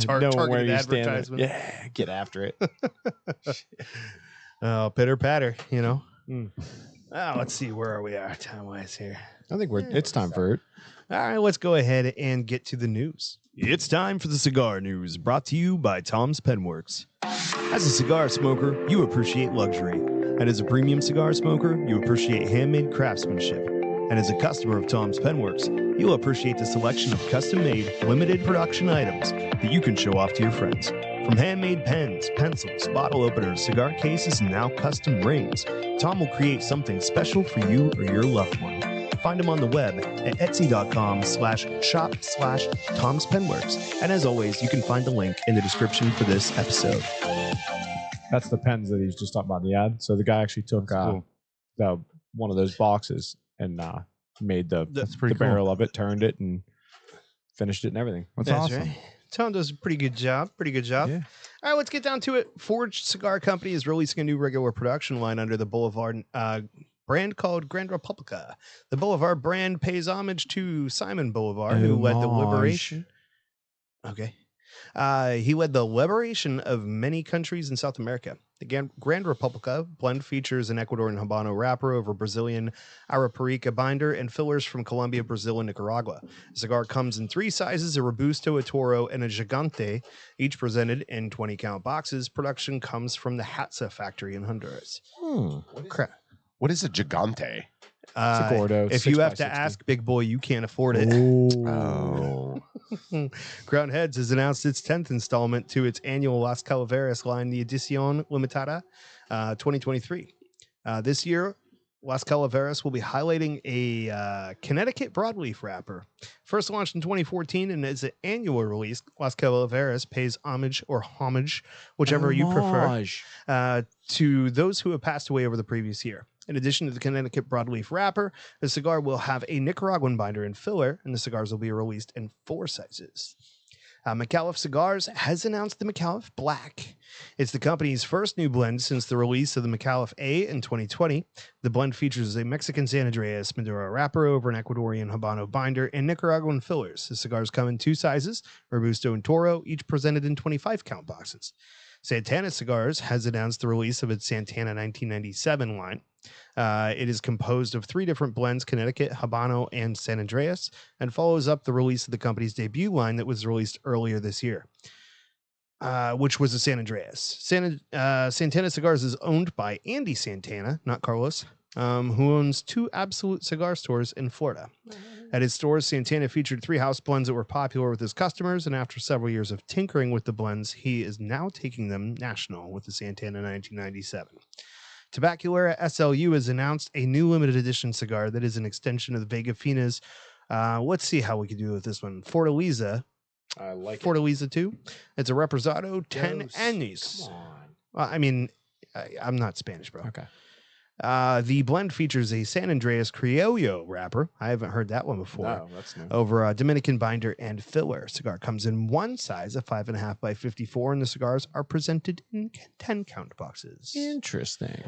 Knowing where Targeted you stand. advertisement. Yeah, get after it. Oh, pitter patter, you know. Mm. Oh, let's see, where are we at time wise here? I think it's time for it. All right, let's go ahead and get to the news. It's time for the cigar news, brought to you by Tom's Penworks. As a cigar smoker, you appreciate luxury. And as a premium cigar smoker, you appreciate handmade craftsmanship. And as a customer of Tom's Penworks, you'll appreciate the selection of custom-made, limited production items that you can show off to your friends. From handmade pens, pencils, bottle openers, cigar cases, and now custom rings, Tom will create something special for you or your loved one. Find him on the web at etsy.com/shop/Tom's Penworks. And as always, you can find the link in the description for this episode. That's the pens that he's just talking about in the ad. So the guy actually took cool. one of those boxes and made the pretty cool. barrel of it, turned it, and finished it and everything. That's That's awesome. right. Tom does a pretty good job. Yeah. All right, let's get down to it. Forge Cigar Company is releasing a new regular production line under the Boulevard brand called Grand Republica. The Boulevard brand pays homage to Simon Bolivar, who led the liberation. Okay. He led the liberation of many countries in South America. The Grand Republica blend features an Ecuadorian Habano wrapper over Brazilian Araparica binder and fillers from Colombia, Brazil, and Nicaragua. The cigar comes in 3 sizes, a Robusto, a Toro, and a Gigante, each presented in 20-count boxes. Production comes from the Hatsa factory in Honduras. Crap. What is a gigante? It's a Gordo. If 6 you by have to 60. ask, big boy, you can't afford it. Oh. Crown Heads has announced its 10th installment to its annual Las Calaveras line, the Edición Limitada 2023. This year, Las Calaveras will be highlighting a Connecticut broadleaf wrapper. First launched in 2014 and as an annual release, Las Calaveras pays homage, whichever you prefer, to those who have passed away over the previous year. In addition to the Connecticut broadleaf wrapper, the cigar will have a Nicaraguan binder and filler, and the cigars will be released in 4 sizes. McAuliffe Cigars has announced the McAuliffe Black. It's the company's first new blend since the release of the McAuliffe A in 2020. The blend features a Mexican San Andreas Maduro wrapper over an Ecuadorian Habano binder and Nicaraguan fillers. The cigars come in 2 sizes, Robusto and Toro, each presented in 25-count boxes. Santana Cigars has announced the release of its Santana 1997 line. It is composed of 3 different blends, Connecticut, Habano, and San Andreas, and follows up the release of the company's debut line that was released earlier this year, which was the San Andreas. Santana Cigars is owned by Andy Santana, not Carlos, who owns 2 Absolute Cigar stores in Florida. At his stores, Santana featured 3 house blends that were popular with his customers, and after several years of tinkering with the blends, he is now taking them national with the Santana 1997. Tabacalera SLU has announced a new limited edition cigar that is an extension of the Vega Fina's. Let's see how we can do with this one. Fortaleza. I like Fortaleza 2. It's a Reposado 10 años. Come on. I mean, I'm not Spanish, bro. Okay. The blend features a San Andreas Criollo wrapper. I haven't heard that one before. No, that's new. Over a Dominican binder and filler. Cigar comes in 1 size, a 5.5 by 54, and the cigars are presented in 10-count boxes. Interesting.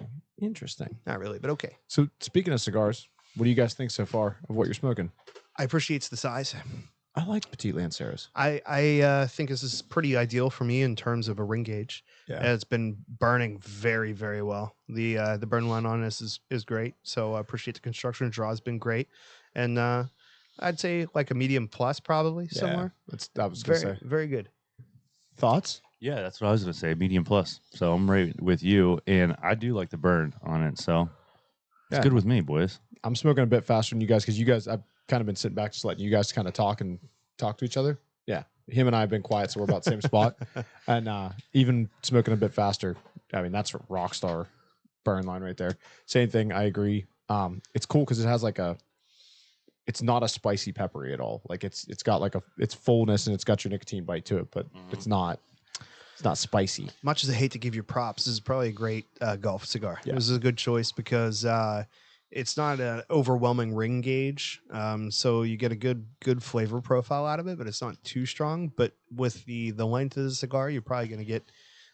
Not really, but okay. So speaking of cigars, what do you guys think so far of what you're smoking? I appreciate the size. I like Petite Lanceros. I think this is pretty ideal for me in terms of a ring gauge. Yeah. It's been burning very, very well. The burn line on this is great. So I appreciate the construction. Draw has been great. And I'd say like a medium plus probably somewhere. I was going to Very, say. very good. Thoughts? Yeah, that's what I was going to say. Medium plus. So I'm right with you. And I do like the burn on it. So it's Yeah. good with me, boys. I'm smoking a bit faster than you guys because I've kind of been sitting back just letting you guys kind of talk to each other. Yeah. Him and I have been quiet, so we're about the same spot. And even smoking a bit faster, I mean, that's a rock star burn line right there. Same thing, I agree. It's cool because it has it's not a spicy peppery at all. Like it's got it's fullness and it's got your nicotine bite to it, but it's not spicy. Much as I hate to give you props, this is probably a great golf cigar. Yeah. This is a good choice because it's not an overwhelming ring gauge, so you get a good flavor profile out of it, but it's not too strong. But with the length of the cigar, you're probably going to get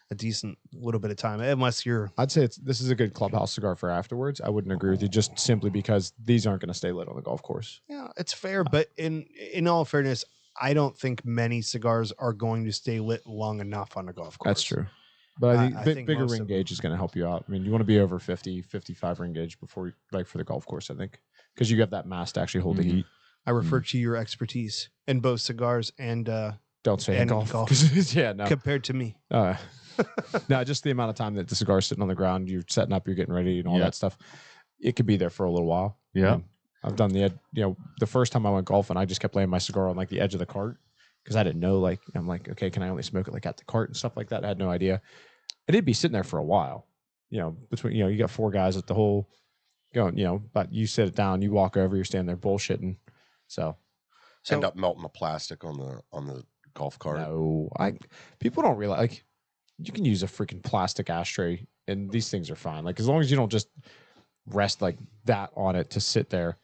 a decent little bit of time, unless you're... I'd say this is a good clubhouse cigar for afterwards. I wouldn't agree with you just simply because these aren't going to stay lit on the golf course. Yeah, it's fair, but in all fairness, I don't think many cigars are going to stay lit long enough on a golf course. That's true. But I think bigger most ring of them- gauge is going to help you out. I mean, you want to be over 50, 55 ring gauge before, for the golf course, I think. Because you have that mass to actually hold the heat. I refer to your expertise in both cigars and Don't say And golf. golf. 'Cause- yeah, no. compared to me. No, just the amount of time that the cigar's sitting on the ground, you're setting up, you're getting ready and all Yeah. that stuff. It could be there for a little while. Yeah. And I've done the first time I went golfing, I just kept laying my cigar on the edge of the cart because I didn't know, I'm like, okay, can I only smoke it at the cart and stuff like that? I had no idea. And it'd be sitting there for a while, between, you got 4 guys at the hole going, but you sit it down, you walk over, you're standing there bullshitting. So End up melting the plastic on the golf cart. no, people don't realize, you can use a freaking plastic ashtray and these things are fine. As long as you don't just rest that on it to sit there,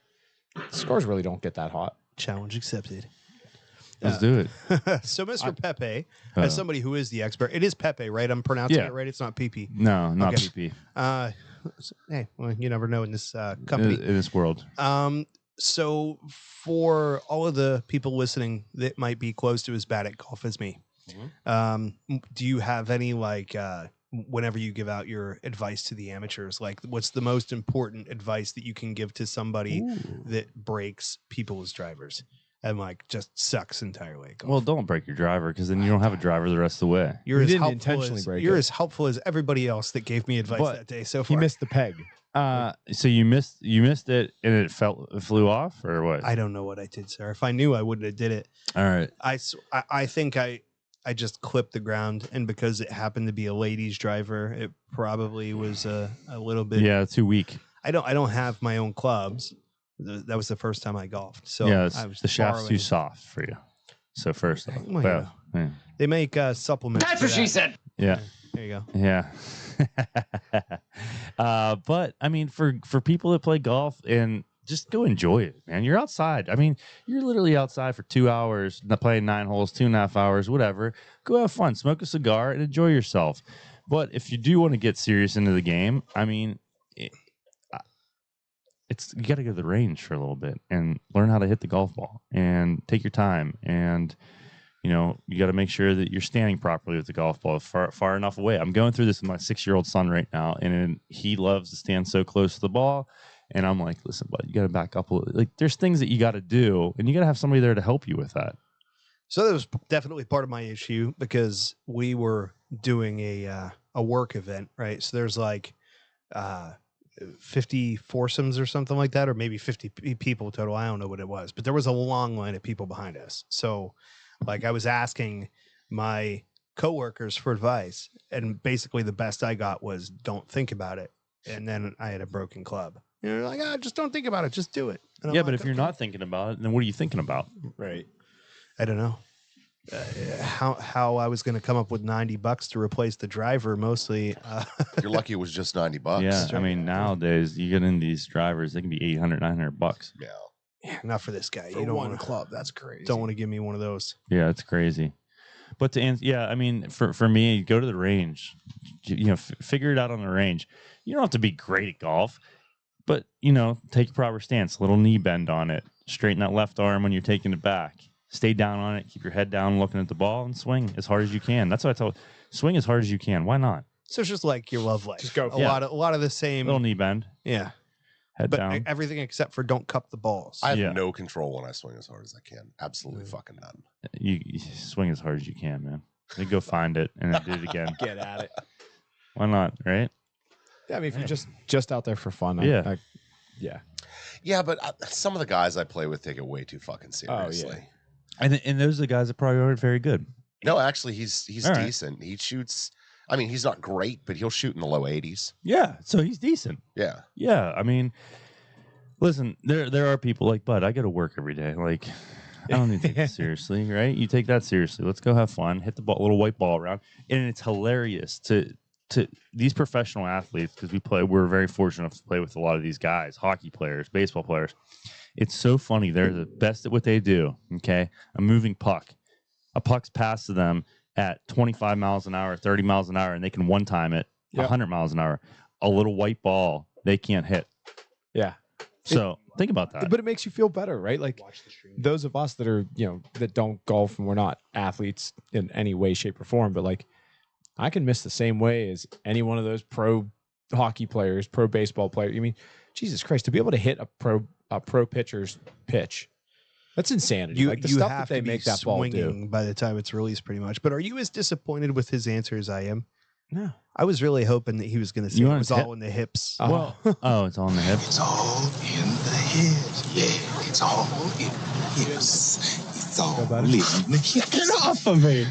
cigars really don't get that hot. Challenge accepted. Let's do it. So, Mr. Pepe, as somebody who is the expert, it is Pepe, right? I'm pronouncing Yeah. it right. It's not PP. No, not Okay. PP. Hey, well, you never know in this company. In this world. So, for all of the people listening that might be close to as bad at golf as me, do you have any whenever you give out your advice to the amateurs, what's the most important advice that you can give to somebody that breaks people's drivers and just sucks entirely at golf? Well, don't break your driver because then you don't have a driver the rest of the way. You're He as didn't helpful intentionally as, break you're it. as helpful as everybody else that gave me advice But that day so He far. missed the peg. So you missed it and it flew off or what? I don't know what I did, sir. If I knew, I wouldn't have did it. All right. I think I just clipped the ground, and because it happened to be a ladies' driver, it probably was a little bit. Yeah, too weak. I don't have my own clubs. That was the first time I golfed, so yeah, I was the shaft's borrowing. too soft for you. So first off, Well, yeah. They make supplements. That's for what she that. said. Yeah. There you go. Yeah. But I mean, for people that play golf and just go enjoy it, man. You're outside. I mean, you're literally outside for 2 hours, playing 9 holes, 2.5 hours, whatever. Go have fun, smoke a cigar, and enjoy yourself. But if you do want to get serious into the game, I mean, it's you got to go to the range for a little bit and learn how to hit the golf ball and take your time. And you got to make sure that you're standing properly with the golf ball far enough away. I'm going through this with my 6-year-old son right now, and he loves to stand so close to the ball. And I'm like, listen, bud, you got to back up a little. Like, there's things that you got to do, and you got to have somebody there to help you with that. So that was definitely part of my issue because we were doing a work event, right? So there's like 50 foursomes or something like that, or maybe 50 people total. I don't know what it was, but there was a long line of people behind us. So like I was asking my coworkers for advice, and basically the best I got was don't think about it. And then I had a broken club. Like, just don't think about it. Just do it. Yeah, but if you're not thinking about it, then what are you thinking about? Right. I don't know. How I was going to come up with $90 to replace the driver mostly. You're lucky it was just $90. Yeah, I mean, nowadays you get in these drivers, they can be $800, $900. Yeah. Not for this guy. For you don't one want club, that's crazy. Don't want to give me one of those. Yeah, it's crazy. But to answer, yeah, I mean, for me, go to the range. Figure it out on the range. You don't have to be great at golf, but take a proper stance. Little knee bend on it. Straighten that left arm when you're taking it back. Stay down on it. Keep your head down, looking at the ball, and swing as hard as you can. That's what I tell. Swing as hard as you can. Why not? So it's just like your love life. Just go. A lot of the same. Little knee bend. Yeah. Head But down. everything except for don't cup the balls. I have no control when I swing as hard as I can. Absolutely fucking none. You swing as hard as you can, man. You go find it and then do it again. Get at it. Why not? Right? Yeah, I mean, if you're just out there for fun, Yeah. Yeah, but some of the guys I play with take it way too fucking seriously. And those are the guys that probably aren't very good. No, actually, he's All right. decent. He shoots. I mean, he's not great, but he'll shoot in the low 80s. Yeah, so he's decent. Yeah. Yeah, I mean, listen, there are people like Bud. I go to work every day. Like, I don't need to take this seriously, right? You take that seriously. Let's go have fun. Hit the ball, little white ball around, and it's hilarious to these professional athletes because we're very fortunate enough to play with a lot of these guys, hockey players, baseball players. It's so funny. They're the best at what they do. Okay, a moving puck, a puck's passed to them at 25 miles an hour, 30 miles an hour, and they can one time it 100 miles an hour. A little white ball they can't hit. Yeah. So think about that. But it makes you feel better, right? Like those of us that are, that don't golf and we're not athletes in any way, shape, or form, but like I can miss the same way as any one of those pro hockey players, pro baseball players. I mean, Jesus Christ, to be able to hit a pro pitcher's pitch, that's insanity. Like the stuff that they make that ball do by the time it's released, pretty much. But are you as disappointed with his answer as I am? No. I was really hoping that he was going to say it was all in the hips. Well, it's all in the hips. It's all in the hips. Yeah, it's all in the hips. It's all in the hips. Get off of me.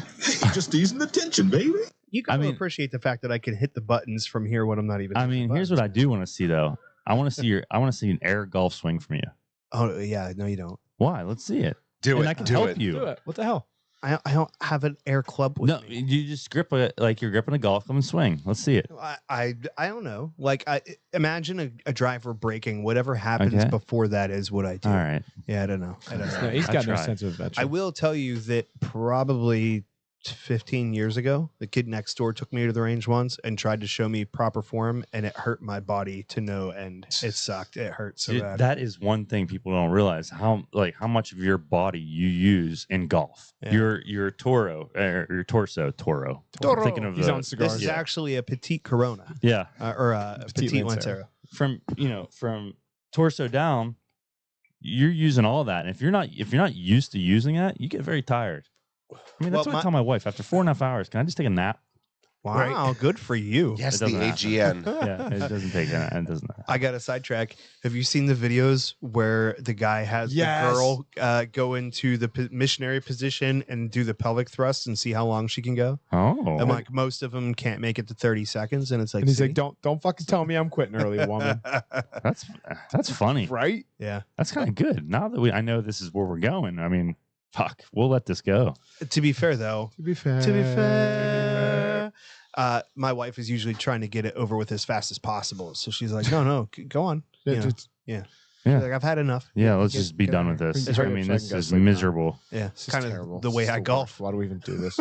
Just easing the tension, baby. You can appreciate the fact that I can hit the buttons from here when I'm not even. I mean, here's what I do want to see though. I want to see an air golf swing from you. Oh yeah, no, you don't. Why? Let's see it. And I can help you. Do it. What the hell? I don't have an air club with me. You just grip it like you're gripping a golf club and swing. Let's see it. I don't know. Like I imagine a driver breaking. Whatever happens before that is what I do. All right. Yeah, I don't know. No, he's got no sense of adventure. I will tell you that probably 15 years ago, the kid next door took me to the range once and tried to show me proper form, and it hurt my body to no end. It sucked. It hurt so bad. That is one thing people don't realize how much of your body you use in golf. Yeah. Your torso. I'm thinking of his own cigars. This is actually a petite Corona. Yeah, or a petite Lancero. From torso down, you're using all that, and if you're not used to using that, you get very tired. I mean, that's what I tell my wife. After 4.5 hours, can I just take a nap? Wow, good for you. Yes, the AGN. Yeah, it doesn't take that. It doesn't. I got a sidetrack. Have you seen the videos where the guy has the girl go into the missionary position and do the pelvic thrust and see how long she can go? Oh, and like most of them can't make it to 30 seconds, and it's like, and he's like, don't fucking tell me I'm quitting early, woman. That's funny, right? Yeah, that's kind of good. Now that I know this is where we're going. I mean, fuck, we'll let this go. To be fair, though. My wife is usually trying to get it over with as fast as possible. So she's like, no, go on. Yeah. Yeah. Like, I've had enough. Yeah, let's Get- just be get done out with of this. Just I hurry up mean, so I this can go is sleep now. miserable. here. Yeah, This is kind of terrible. the way This is I the golf. worst. Why do we even do this?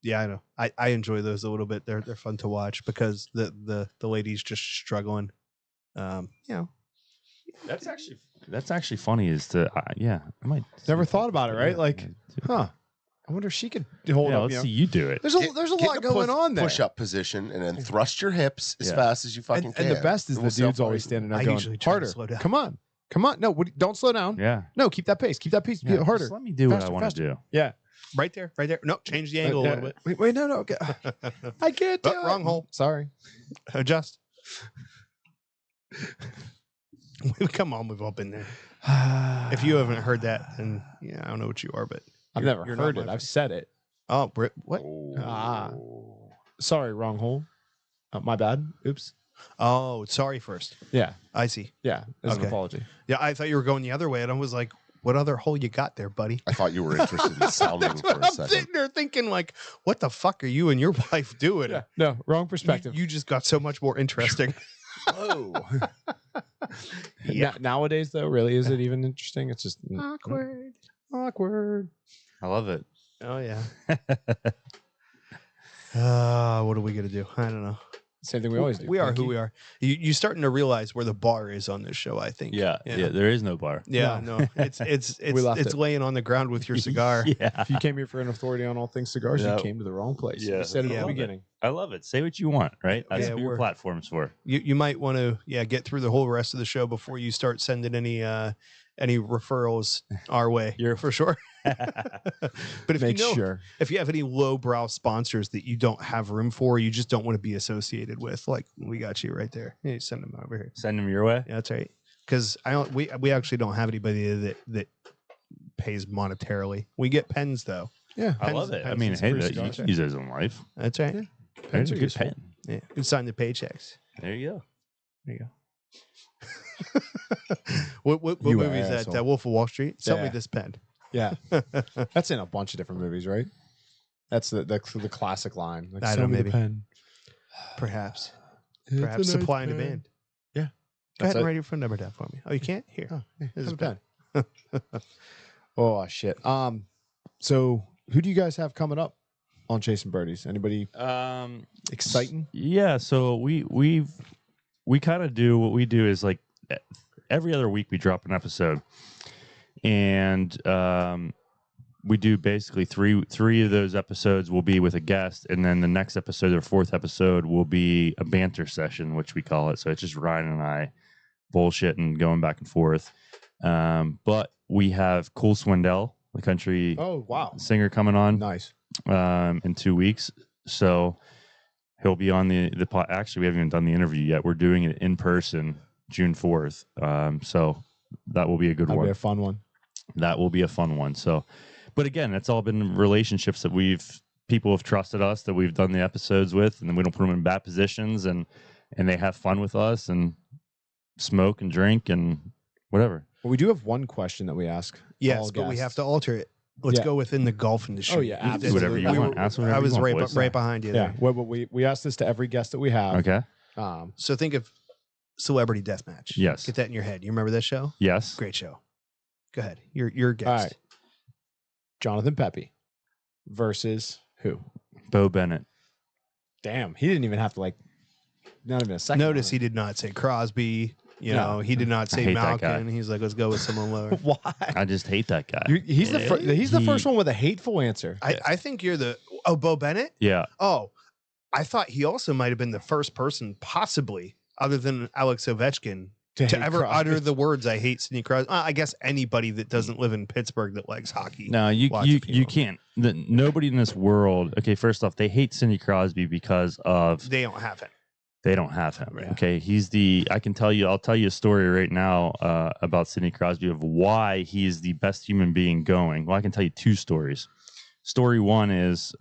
Yeah, I know. I enjoy those a little bit. They're fun to watch because the lady's just struggling. You know, That's actually funny. Is to I might Never see thought that. about it, right? Yeah. Like, huh? I wonder if she could hold Yeah, up. let's You know? see you do it. There's a Get lot in going on there. Push up position and then thrust your hips as Yeah. fast as you fucking And, can. and the best is It the will dude's always self-regulate. standing up I going usually try to harder. slow down. Come on. No, don't slow down. Yeah. No, keep that pace. Keep that pace. Yeah, Harder. just let me do what I Faster, want to faster. do. Yeah. right there. No, change the angle a little bit. Wait, no. Okay. I can't do Oh, it. wrong hole. Sorry. Adjust. Come on, we've all been there. If you haven't heard that, then yeah, I don't know what you are, but I've you're- never you're not heard my it. friend. I've said it. Oh, Brit, what? Ah. Sorry, wrong hole. My bad. Oops. Oh, sorry first. Yeah. I see. Yeah. As an Okay. apology. Yeah, I thought you were going the other way, and I was like, "What other hole you got there, buddy?" I thought you were interested in sounding That's for what a I'm second. sitting there thinking, like, "What the fuck are you and your wife doing?" Yeah. No, wrong You, perspective. you just got so much more interesting. Whoa. Yeah. Nowadays, though, really, is it even interesting? It's just Awkward. awkward. I love it. Oh yeah. What are we gonna do? I don't know. Same thing we always do. We are Thank who you. we are. You're starting to realize where the bar is on this show. I think. Yeah. There is no bar. Yeah. No. It's left it. laying on the ground with your cigar. Yeah. If you came here for an authority on all things cigars, Yeah. you came to the wrong place. Yeah. You said it Yeah. at the Love it. beginning. I love it. Say what you want, right? That's Yeah, what your we're- platform's for. You might want to get through the whole rest of the show before you start sending any referrals our way. You're- for sure. But if Make you know, sure. if you have any lowbrow sponsors that you don't have room for, you just don't want to be associated with, like we got you right there. Yeah, send them over here. Send them your way. Yeah, that's right. Because we actually don't have anybody that pays monetarily. We get pens though. Yeah. I Pens- love it. I pens mean, and hey, free that, you cigars, can yeah. use those in life. That's right. Yeah. There's Pens a are good useful. pen. Yeah, you can sign the paychecks. There you go. There you go. What You movie is that? asshole. Wolf of Wall Street. Sell me Yeah. this pen. Yeah. That's in a bunch of different movies, right? That's the classic line. Like, I sell don't me know, the maybe. pen. Perhaps It's a nice supply and pen. demand. Yeah. Go That's ahead and it. write your phone number down for me. Oh, you can't? Here. Oh, yeah, This is have a pen. Oh shit. So who do you guys have coming up on Chasing Birdies? Anybody exciting? Yeah, so we kind of do what we do is like every other week we drop an episode, and we do basically three of those episodes will be with a guest, and then the next episode or fourth episode will be a banter session, which we call it. So it's just Ryan and I bullshitting, going back and forth. But we have Cool Swindell, the country Oh wow. singer, coming on Nice. in 2 weeks. So he'll be on the actually, we haven't even done the interview yet. We're doing it in person June 4th. So that will be a good That'll one. be a fun one. That will be a fun one. So, but again, it's all been relationships that people have trusted us, that we've done the episodes with, and then we don't put them in bad positions, and they have fun with us and smoke and drink and whatever. Well, we do have one question that we ask. Yes, all but we guests. have to alter it. Let's Yeah. go within the golf industry. Oh, yeah, That's- Do whatever you we want. were- Ask whatever I you was want, right, boys. right behind you. Yeah. There. Well, we ask this to every guest that we have. Okay. So think of Celebrity Deathmatch. Yes. Get that in your head. You remember that show? Yes. Great show. Go ahead. Your guest. All right. Jonathan Pepe versus who? Bo Bennett. Damn, he didn't even have to not even a second. Notice on he it. did not say Crosby. You No. know, he did not say hate that guy. Malkin. He's like, let's go with someone lower. Why? I just hate that guy. He's the he's the He- first one with a hateful answer. I think you're the Bo Bennett. Yeah. Oh, I thought he also might have been the first person, possibly other than Alex Ovechkin, to hate ever Crosby. utter the words "I hate Sidney Crosby." I guess anybody that doesn't live in Pittsburgh that likes hockey. No, Lots you of people. can't. Nobody in this world. Okay, first off, they hate Sidney Crosby because of They don't have him. they don't have him. Yeah. Okay, he's the. I'll tell you a story right now about Sidney Crosby of why he is the best human being going. Well, I can tell you two stories. Story one is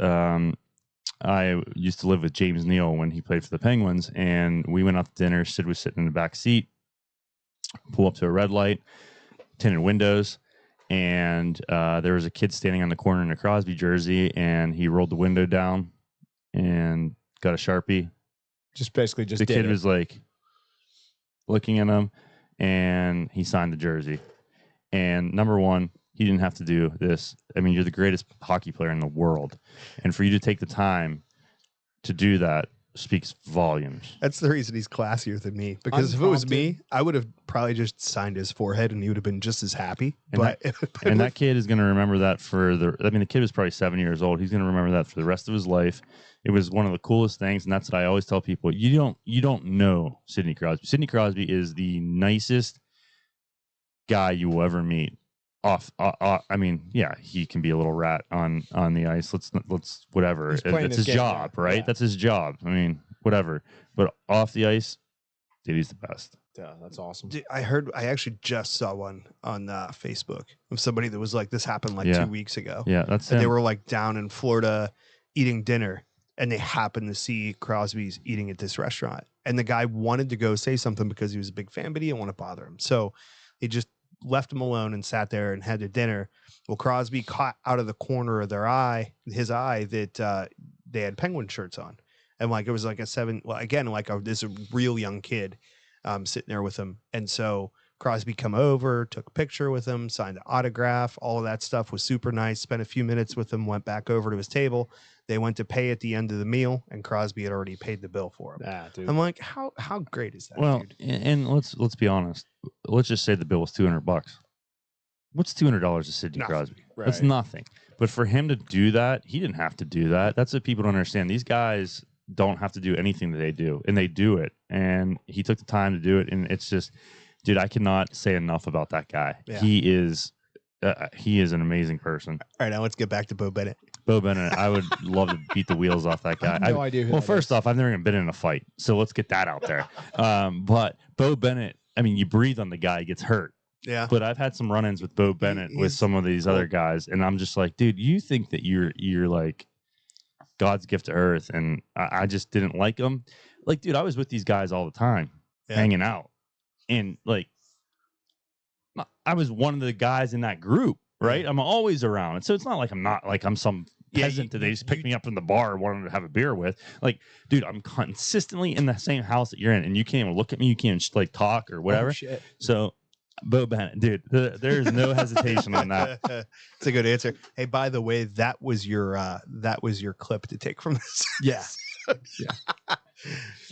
I used to live with James Neal when he played for the Penguins, and we went out to dinner. Sid was sitting in the back seat. Pull up to a red light, tinted windows, and there was a kid standing on the corner in a Crosby jersey, and he rolled the window down and got a Sharpie. Just basically just The did kid it. was like, looking at him, and he signed the jersey. And number one, he didn't have to do this. I mean, you're the greatest hockey player in the world, and for you to take the time to do that speaks volumes. That's the reason he's classier than me. Because if it was me, I would have probably just signed his forehead, and he would have been just as happy. And But that kid is going to remember that for the kid was probably 7 years old. He's going to remember that for the rest of his life. It was one of the coolest things, and that's what I always tell people. You don't know Sidney Crosby. Sidney Crosby is the nicest guy you will ever meet. I mean, yeah, he can be a little rat on the ice. Let's whatever. That's his job, game, right? Yeah. That's his job. I mean, whatever. But off the ice, dude, he's the best. Yeah, that's awesome. Dude, I actually just saw one on Facebook of somebody that was like, this happened like 2 weeks ago. Yeah, that's and him. they were like down in Florida eating dinner, and they happened to see Crosby's eating at this restaurant. And the guy wanted to go say something because he was a big fan, but he didn't want to bother him. So he just left him alone and sat there and had their dinner. Well, Crosby caught out of the corner of his eye, that they had Penguin shirts on. And like, it was like this real young kid sitting there with him. And so Crosby come over, took a picture with him, signed an autograph. All of that stuff was super nice. Spent a few minutes with him, went back over to his table. They went to pay at the end of the meal, and Crosby had already paid the bill for him. Dude. I'm like, how great is that? Well, dude? and let's be honest. Let's just say the bill was $200. What's $200 to Sidney Crosby? Right. That's nothing. But for him to do that, he didn't have to do that. That's what people don't understand. These guys don't have to do anything that they do, and they do it. And he took the time to do it, and it's just, dude, I cannot say enough about that guy. Yeah. He is an amazing person. All right, now let's get back to Bo Bennett. Bo Bennett, I would love to beat the wheels off that guy. I have no idea who Well, that first is. off, I've never even been in a fight, so let's get that out there. But Bo Bennett, I mean, you breathe on the guy, he gets hurt. Yeah. But I've had some run-ins with Bo Bennett with some of these other guys, and I'm just like, dude, you think that you're like God's gift to earth, and I just didn't like him. Like, dude, I was with these guys all the time, hanging out, and like, I was one of the guys in that group, right? I'm always around, so it's not like I'm some peasant that they just picked me up from the bar and wanted to have a beer with. Like, dude, I'm consistently in the same house that you're in, and you can't even look at me, you can't just like talk or whatever. Oh, shit. So, Bo Bennett, dude, there's no hesitation on that. It's a good answer. Hey, by the way, that was your clip to take from this. Yeah.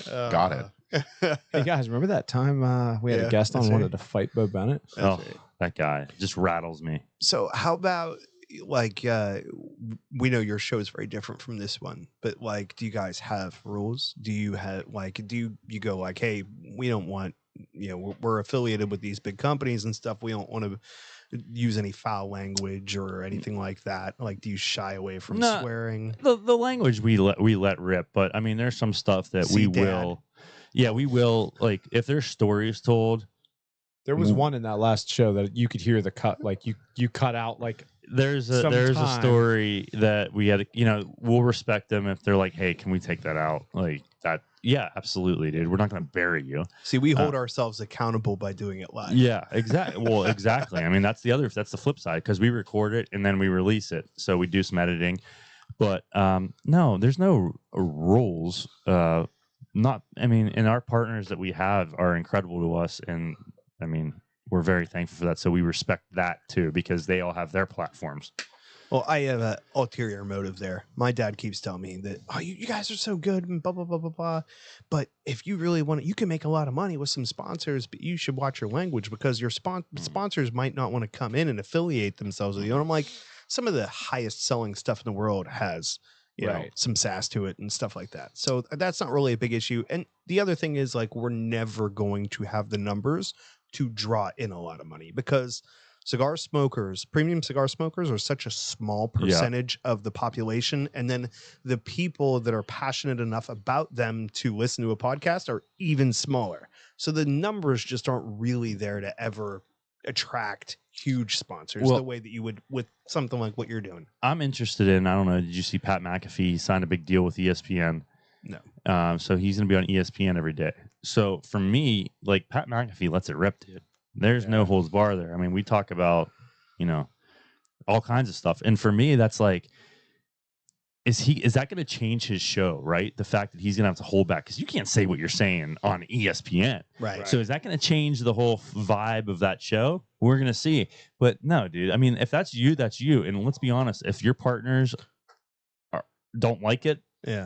Got it. Hey guys, remember that time we had a guest on that's wanted to fight Bo Bennett? Oh, that guy just rattles me. So how about like we know your show is very different from this one, but like, do you guys have rules? Do you have you go like, hey, we don't want, we're affiliated with these big companies and stuff. We don't want to use any foul language or anything like that. Like, do you shy away from swearing? The language we let rip, but I mean, there's some stuff that we will. Yeah, we will. Like, if there's stories told. There was one in that last show that you could hear the cut, like you cut out like. There's a story that we had. We'll respect them if they're like, hey, can we take that out? Like that. Yeah, absolutely, dude. We're not going to bury you. See, we hold ourselves accountable by doing it live. Yeah, exactly. Well, exactly. I mean, that's the flip side, because we record it and then we release it. So we do some editing, but no, there's no rules. And our partners that we have are incredible to us, and I mean, we're very thankful for that. So we respect that too, because they all have their platforms. Well, I have an ulterior motive there. My dad keeps telling me that, oh, you guys are so good and blah, blah, blah, blah, blah. But if you really want it, you can make a lot of money with some sponsors, but you should watch your language, because your sponsors might not want to come in and affiliate themselves with you. And I'm like, some of the highest selling stuff in the world has, you know, some sass to it and stuff like that. So that's not really a big issue. And the other thing is, like, we're never going to have the numbers to draw in a lot of money, because premium cigar smokers are such a small percentage of the population. And then the people that are passionate enough about them to listen to a podcast are even smaller. So the numbers just aren't really there to ever attract huge sponsors the way that you would with something like what you're doing. I'm interested in, I don't know, did you see Pat McAfee? He signed a big deal with ESPN. No. So he's going to be on ESPN every day. So for me, like, Pat McAfee lets it rip, dude. There's no holds bar there. I mean, we talk about, all kinds of stuff. And for me, that's like, is that going to change his show, right? The fact that he's going to have to hold back because you can't say what you're saying on ESPN. Right. So is that going to change the whole vibe of that show? We're going to see. But no, dude. I mean, if that's you, that's you. And let's be honest, if your partners don't like it,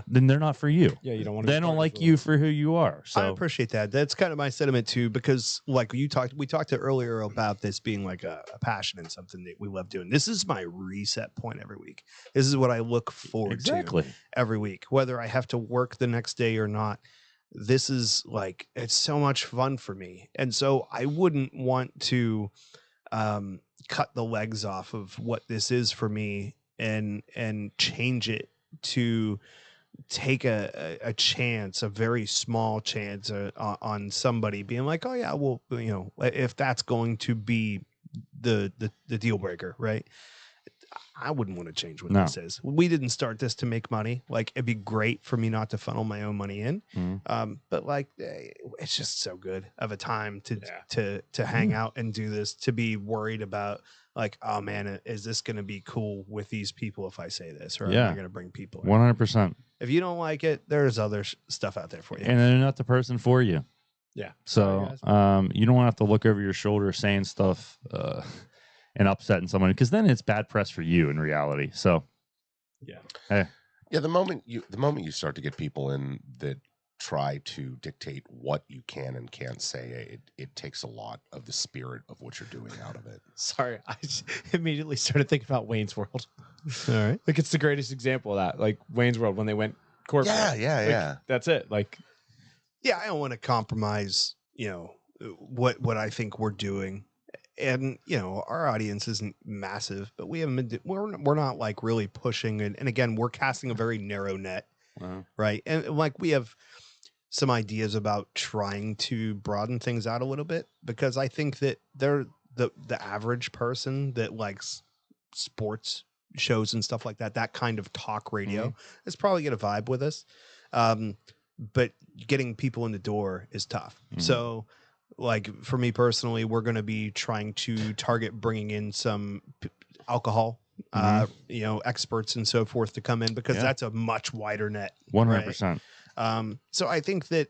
then they're not for you. Yeah, you don't want to. They don't like you for who you are. So I appreciate that. That's kind of my sentiment too, because like we talked earlier about this being like a passion and something that we love doing. This is my reset point every week. This is what I look forward to every week, whether I have to work the next day or not. This is like, it's so much fun for me. And so I wouldn't want to cut the legs off of what this is for me and change it to take a chance, a very small chance on somebody being like, oh yeah, well, if that's going to be the deal breaker, right? I wouldn't want to change what this is. We didn't start this to make money. Like, it'd be great for me not to funnel my own money in. But like, it's just so good of a time to hang out and do this, to be worried about like, oh man, is this going to be cool with these people if I say this, or am I going to bring people in? 100%. If you don't like it, there's other stuff out there for you. And they're not the person for you. Yeah. So you don't want to have to look over your shoulder saying stuff and upsetting someone, because then it's bad press for you in reality. So yeah, the moment you start to get people in that try to dictate what you can and can't say, it takes a lot of the spirit of what you're doing out of it. Sorry, I just immediately started thinking about Wayne's World. All right. Like, it's the greatest example of that. Like, Wayne's World, when they went corporate. Yeah. That's it. Like, yeah, I don't want to compromise, what I think we're doing. And, our audience isn't massive, but we haven't been, we're not like really pushing. And again, we're casting a very narrow net, right? And like, we have some ideas about trying to broaden things out a little bit, because I think that they're the average person that likes sports shows and stuff like that kind of talk radio is probably going to vibe with us. But getting people in the door is tough. So like, for me personally, we're going to be trying to target bringing in some alcohol, experts and so forth to come in, because that's a much wider net. 100%. So I think that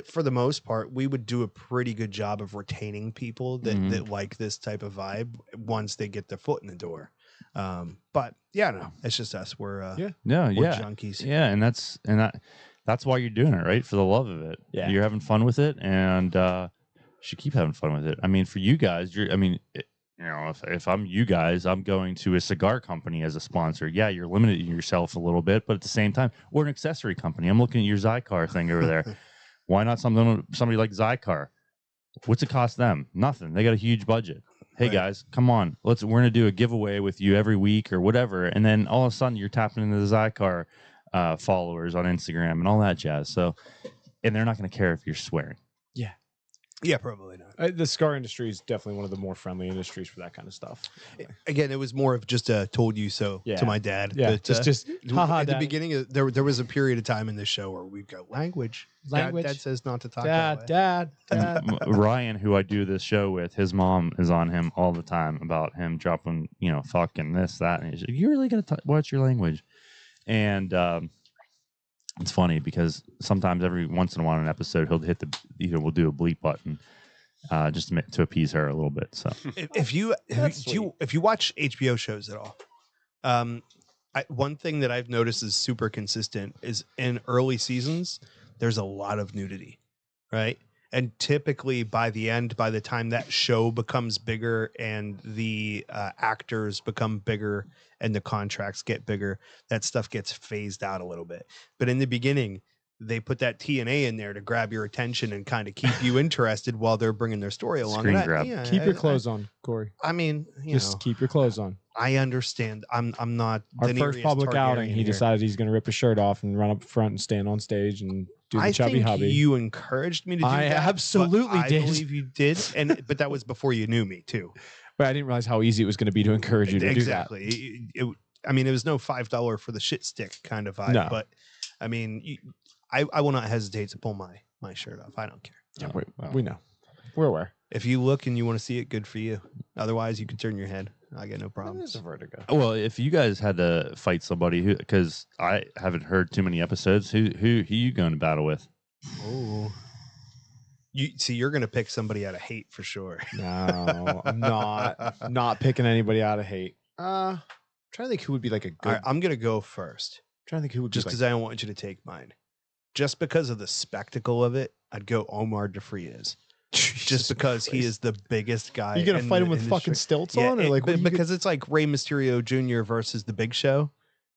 for the most part, we would do a pretty good job of retaining people that like this type of vibe once they get their foot in the door. But it's just us. We're junkies. Yeah, and that's why you're doing it, right? For the love of it. Yeah, you're having fun with it, and you should keep having fun with it. I mean, for you guys, if I'm you guys, I'm going to a cigar company as a sponsor. Yeah, you're limiting yourself a little bit, but at the same time, we're an accessory company. I'm looking at your Zycar thing over there. Why not somebody like Zycar? What's it cost them? Nothing. They got a huge budget. Hey guys, come on. We're gonna do a giveaway with you every week or whatever, and then all of a sudden you're tapping into the Zycar followers on Instagram and all that jazz. So, and they're not gonna care if you're swearing. Yeah, probably not. The cigar industry is definitely one of the more friendly industries for that kind of stuff. Again, it was more of just a told you so to my dad. Yeah, but, just at the beginning, there was a period of time in this show where we've got language. Dad says not to talk that way. Dad. Ryan, who I do this show with, his mom is on him all the time about him dropping, fucking this, that. And he's like, you really got to watch your language. And it's funny because sometimes every once in a while in an episode, he'll hit we'll do a bleep button just to appease her a little bit. So if you watch HBO shows at all, one thing that I've noticed is super consistent is in early seasons, there's a lot of nudity, right? And typically by the time that show becomes bigger and the actors become bigger and the contracts get bigger, that stuff gets phased out a little bit. But in the beginning, they put that TNA in there to grab your attention and kind of keep you interested while they're bringing their story along. Screen grab. Keep your clothes on, Corey. I mean, just keep your clothes on. I understand. I'm not. Our first public outing, he decided he's going to rip his shirt off and run up front and stand on stage and do the chubby hubby. You encouraged me to do that. I absolutely did. I believe you did, but that was before you knew me too. But I didn't realize how easy it was going to be to encourage you to do that. Exactly. It was no $5 for the shit stick kind of vibe. No. But I mean, I will not hesitate to pull my shirt off. I don't care. Yeah, we know. We're aware. If you look and you want to see it, good for you. Otherwise, you can turn your head. I got no That problems. is a vertigo. Well, if you guys had to fight somebody, who, because I haven't heard too many episodes, who you going to battle with? Oh. You're going to pick somebody out of hate for sure. No, I'm not picking anybody out of hate. Trying to think who would be like a good. All right, I'm going to go first. Trying to think who would Just be because I don't want you to take mine. Just because of the spectacle of it, I'd go Omar DeFrias. Just because he is the biggest guy. You gonna in fight the him with industry. fucking stilts on, or like what because it's like Rey Mysterio Jr. versus the Big Show.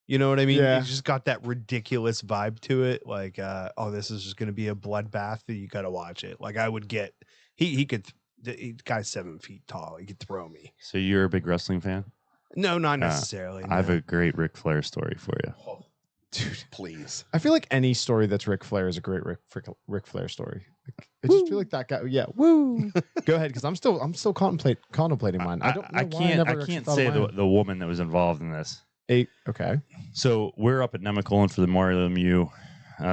You know what I mean? Yeah. He's just got that ridiculous vibe to it. Like, this is just gonna be a bloodbath. You got to watch it. Like, I would get. He could. The guy's 7 feet tall. He could throw me. So you're a big wrestling fan? No, not necessarily. I have a great Ric Flair story for you. Dude, please. I feel like any story that's Ric Flair is a great Ric Flair story. Like, I just feel like that guy. Yeah, woo. Go ahead, because I'm still contemplating mine. I don't. Know I why can't. never I actually can't thought say of mine. the woman that was involved in this. Okay. So we're up at Nemacolin for the Mario Lemieux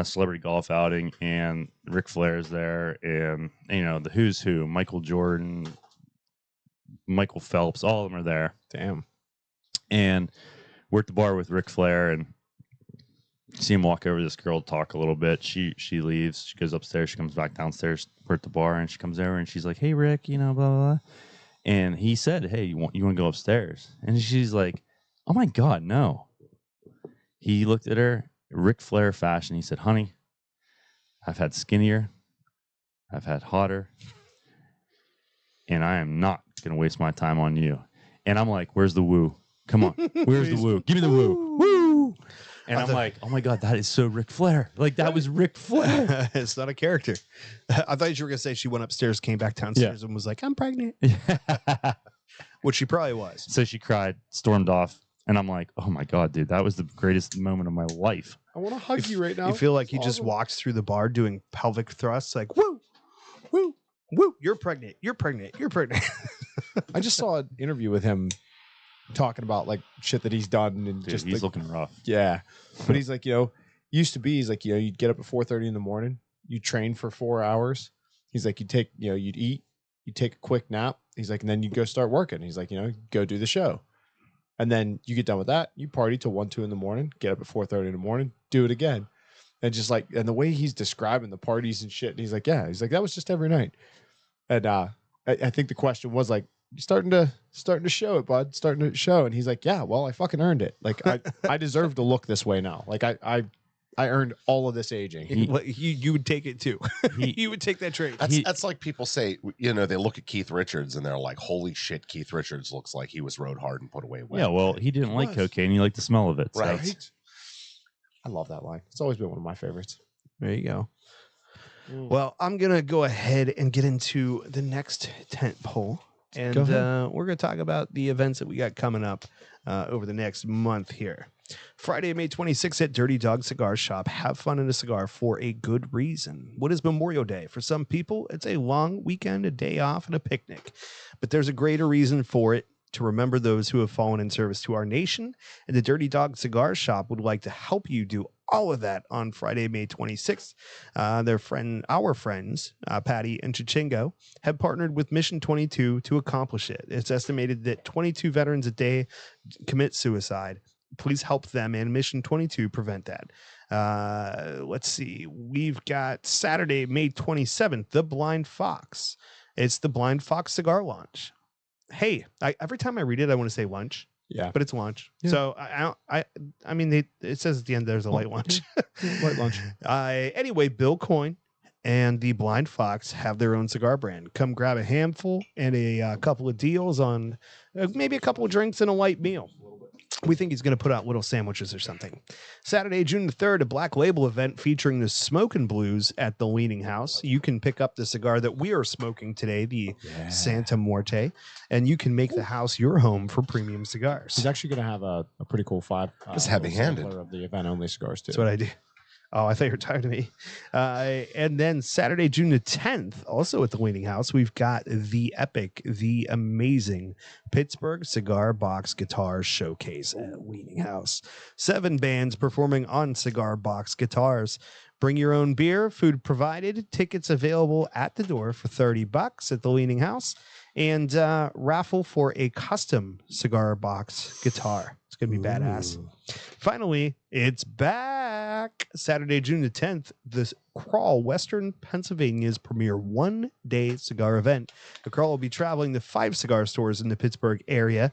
celebrity golf outing, and Ric Flair is there, and the who's who: Michael Jordan, Michael Phelps, all of them are there. Damn. And we're at the bar with Ric Flair, and see him walk over to this girl, talk a little bit. She leaves. She goes upstairs. She comes back downstairs. We're at the bar, and she comes over, and she's like, "Hey, Rick, blah, blah, blah." And he said, "Hey, you want to go upstairs?" And she's like, "Oh my God, no." He looked at her, Ric Flair fashion. He said, "Honey, I've had skinnier. I've had hotter. And I am not going to waste my time on you." And I'm like, "Where's the woo? Come on. Where's the woo? Give me the woo. Woo." And I'm like, "Oh my God, that is so Ric Flair." Like, that was Ric Flair. It's not a character. I thought you were going to say she went upstairs, came back downstairs, and was like, "I'm pregnant." Which she probably was. So she cried, stormed off. And I'm like, "Oh my God, dude, that was the greatest moment of my life." I want to hug you right now. You feel like he It's just awesome. walks through the bar doing pelvic thrusts, like, woo, woo, woo, you're pregnant, you're pregnant, you're pregnant. I just saw an interview with him talking about like shit that he's done and Dude, just he's like, looking rough. yeah. But he's like, used to be, he's like, you'd get up at 4:30 in the morning, you train for 4 hours. He's like, you'd eat, you'd take a quick nap. He's like, and then you'd go start working. He's like, go do the show. And then you get done with that, you party till 1, 2 in the morning, get up at 4:30 in the morning, do it again. And just like, and the way he's describing the parties and shit, and he's like, that was just every night. And I think the question was like, "You're starting to show it, bud, starting to show." And he's like, "Yeah, well, I fucking earned it. Like I deserve to look this way now. Like I earned all of this aging." You would take it too. You would take that trade. That's like people say, they look at Keith Richards and they're like, "Holy shit, Keith Richards looks like he was rode hard and put away well." Yeah, well, he didn't like cocaine. He liked the smell of it. So. Right. I love that line. It's always been one of my favorites. There you go. Well, I'm going to go ahead and get into the next tent pole. And we're going to talk about the events that we got coming up over the next month here. Friday, May 26th at Dirty Dog Cigar Shop. Have fun in a cigar for a good reason. What is Memorial Day? For some people, it's a long weekend, a day off, and a picnic. But there's a greater reason for it: to remember those who have fallen in service to our nation. And the Dirty Dog Cigar Shop would like to help you do all of that on Friday, May 26th. Our friends, Patty and Chichingo, have partnered with Mission 22 to accomplish it. It's estimated that 22 veterans a day commit suicide. Please help them and Mission 22 prevent that. Let's see. We've got Saturday, May 27th, the Blind Fox. It's the Blind Fox Cigar Launch. Hey, every time I read it, I want to say lunch. Yeah, but it's lunch. Yeah. So I mean, it says at the end there's a light lunch. Light lunch. Anyway, Bill Coyne and the Blind Fox have their own cigar brand. Come grab a handful and a couple of deals on maybe a couple of drinks and a light meal. We think he's going to put out little sandwiches or something. Saturday, June the 3rd, a Black Label event featuring the Smokin' Blues at the Leaning House. You can pick up the cigar that we are smoking today, the Santa Muerte, and you can make the house your home for premium cigars. He's actually going to have a pretty cool 5. It's heavy-handed. Of the event only cigars too. That's what I do. Oh, I thought you were tired of me. And then Saturday, June the 10th, also at the Leaning House, we've got the epic, the amazing Pittsburgh Cigar Box Guitar Showcase at Leaning House. 7 bands performing on cigar box guitars. Bring your own beer, food provided, tickets available at the door for $30 at the Leaning House. and raffle for a custom cigar box guitar. It's going to be badass. Finally, it's back. Saturday, June the 10th, the Crawl, Western Pennsylvania's premier one-day cigar event. The Crawl will be traveling to 5 cigar stores in the Pittsburgh area,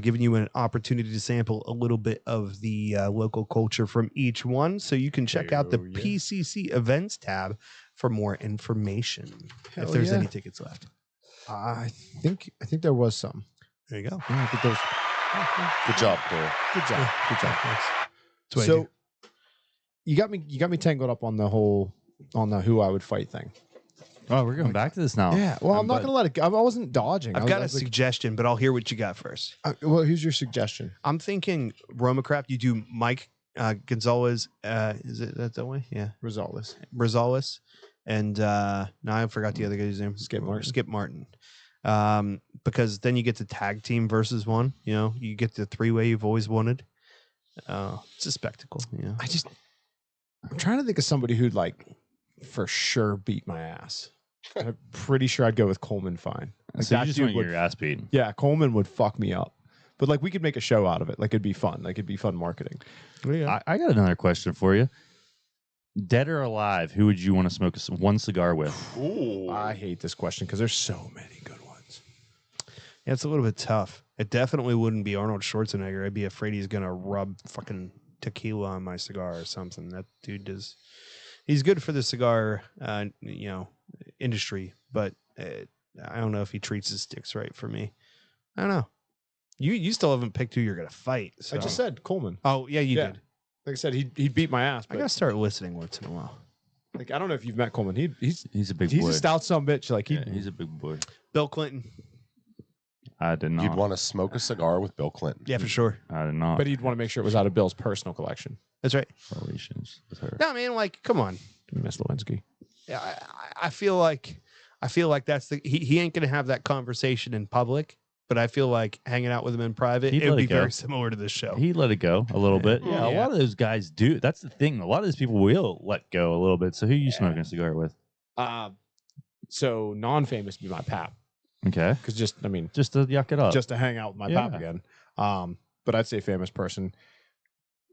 giving you an opportunity to sample a little bit of the local culture from each one. So you can check out the PCC events tab for more information if there's any tickets left. I think there was some. There you go. Yeah, I think there was. Good job, Cole. Good job. Good job. Thanks. So you got me tangled up on the who I would fight thing. Oh, we're going back to this now. Yeah. Well, I'm not going to let it go. I wasn't dodging. I've got a suggestion, but I'll hear what you got first. Well, who's your suggestion? I'm thinking Roma Craft. You do Mike Gonzalez. Is it that way? Yeah. Rosales. And now I forgot the other guy's name. Skip Martin. Because then you get the tag team versus one. You know, you get the 3-way you've always wanted. It's a spectacle. Yeah. I'm trying to think of somebody who'd like for sure beat my ass. I'm pretty sure I'd go with Coleman Fine. Like so you just want your ass beat. Yeah, Coleman would fuck me up. But like we could make a show out of it. Like it'd be fun. Like it'd be fun marketing. I got another question for you. Dead or alive, who would you want to smoke one cigar with? Ooh. I hate this question because there's so many good ones. Yeah, it's a little bit tough. It definitely wouldn't be Arnold Schwarzenegger. I'd be afraid he's going to rub fucking tequila on my cigar or something. That dude he's good for the cigar, industry, but I don't know if he treats his sticks right for me. I don't know. You still haven't picked who you're going to fight. So. I just said Coleman. Oh, yeah, you did. Like I said, he beat my ass. But I got to start listening once in a while. Like I don't know if you've met Coleman. He's a big boy. He's a stout son of a bitch. Like he's a big boy. Bill Clinton. I did not. You'd want to smoke a cigar with Bill Clinton. Yeah, for sure. I did not. But he'd want to make sure it was out of Bill's personal collection. That's right. Relations with her. No, man, like, come on. Miss Lewinsky. Yeah, I feel like that's he ain't gonna have that conversation in public. But I feel like hanging out with him in private, it would be very similar to this show. He let it go a little bit. Yeah, a lot of those guys do. That's the thing. A lot of those people will let go a little bit. So who are you smoking a cigar with? So non-famous would be my pap. Okay. Because just to yuck it up. Just to hang out with my pap again. But I'd say famous person.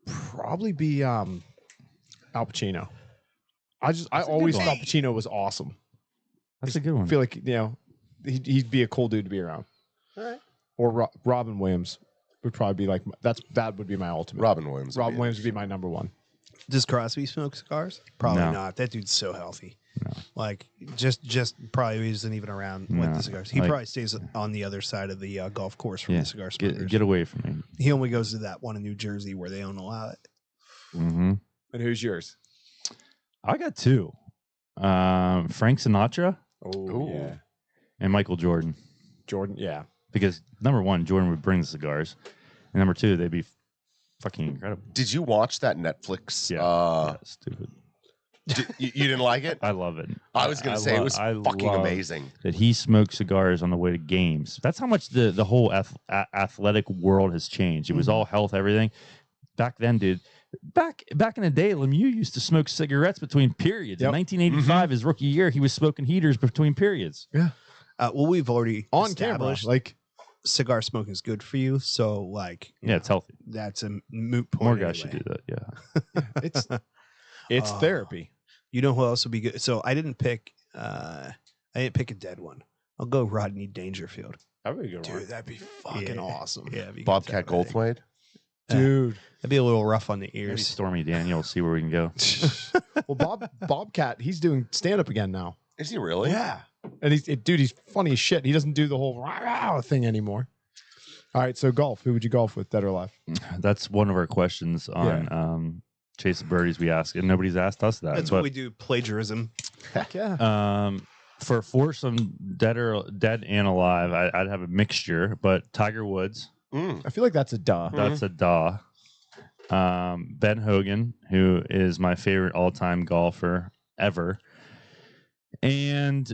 Probably be Al Pacino. I always thought Pacino was awesome. That's a good one. I feel like, he'd be a cool dude to be around. All right. Or Robin Williams would probably be like that would be my ultimate. Robin Williams would be my number one. Does Crosby smoke cigars? Probably not. That dude's so healthy. No. Like just probably isn't even around with the cigars. He probably stays on the other side of the golf course from the cigar smokers. Get away from me. He only goes to that one in New Jersey where they don't allow it. Mm-hmm. And who's yours? I got 2. Frank Sinatra. Oh yeah. And Michael Jordan. Jordan, yeah. Because number 1, Jordan would bring the cigars, and number 2, they'd be fucking incredible. Did you watch that Netflix? Yeah, stupid. You didn't like it? I love it. I was going to say it was fucking amazing. That he smoked cigars on the way to games. That's how much the whole athletic world has changed. It was all health, everything. Back then, dude. Back in the day, Lemieux used to smoke cigarettes between periods. Yep. In 1985, his rookie year, he was smoking heaters between periods. Yeah. Well, we've already on camera, like cigar smoking is good for you. So, like, it's healthy. That's a moot point. More guys should do that. Yeah, it's therapy. You know who else would be good? So I didn't pick a dead one. I'll go Rodney Dangerfield. That would be a good one. Dude, that'd be fucking awesome. Yeah, Bobcat Goldthwait. Dude, that'd be a little rough on the ears. Maybe Stormy Daniels. See where we can go. Well, Bobcat, he's doing stand up again now. Is he really? Yeah. And he's funny as shit. He doesn't do the whole rah thing anymore. All right, so golf. Who would you golf with, dead or alive? That's one of our questions on Chase the Birdies. We ask, and nobody's asked us that. That's what we do. Plagiarism. Heck yeah. For foursome, dead and alive, I'd have a mixture. But Tiger Woods. I feel like that's a duh. That's a duh. Ben Hogan, who is my favorite all-time golfer ever. And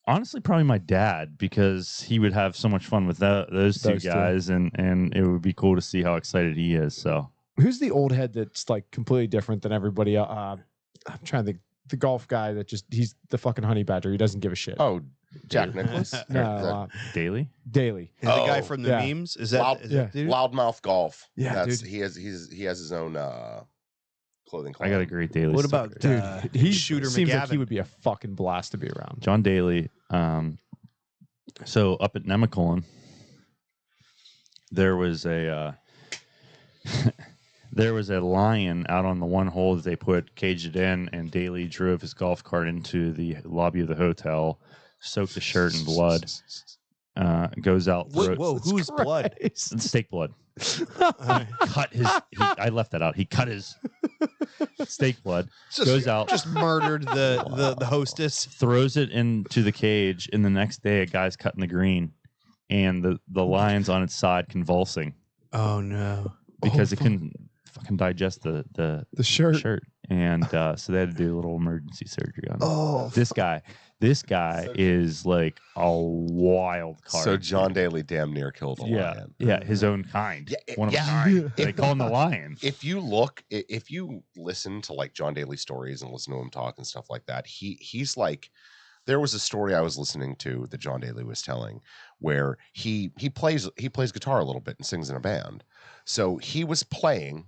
honestly, probably my dad, because he would have so much fun with those two guys, and it would be cool to see how excited he is. So, who's the old head that's like completely different than everybody? I'm trying to think. The golf guy that he's the fucking honey badger. He doesn't give a shit. Oh, Jack Nicklaus. No, Daily. Daily. The guy Oh, from the yeah. memes? Is that, Loud- is that dude? Loudmouth Golf. Yeah, That's, dude. he has his own clothing. I got a great Daily. What story. about Dude, he Shooter seems McGavin? like he would be a fucking blast to be around. John Daly? So up at Nemacolin, there was a there was a lion out on the one hole that they caged it in, and Daly drove his golf cart into the lobby of the hotel, soaked the shirt in blood, goes out. Whoa, whose blood? Steak blood. Cut his. I left that out. He cut his steak blood. Goes out. Just murdered the hostess. Throws it into the cage, and the next day a guy's cutting the green, and the lion's on its side convulsing Oh no! because it couldn't fucking digest the shirt. And so they had to do a little emergency surgery on it. Oh, This guy is like a wild card. So John Daly damn near killed a lion. Yeah, his own kind. Yeah, One of a yeah. kind. They call him the lion. If you listen to like John Daly stories and listen to him talk and stuff like that, he's like, there was a story I was listening to that John Daly was telling where he plays guitar a little bit and sings in a band. So he was playing,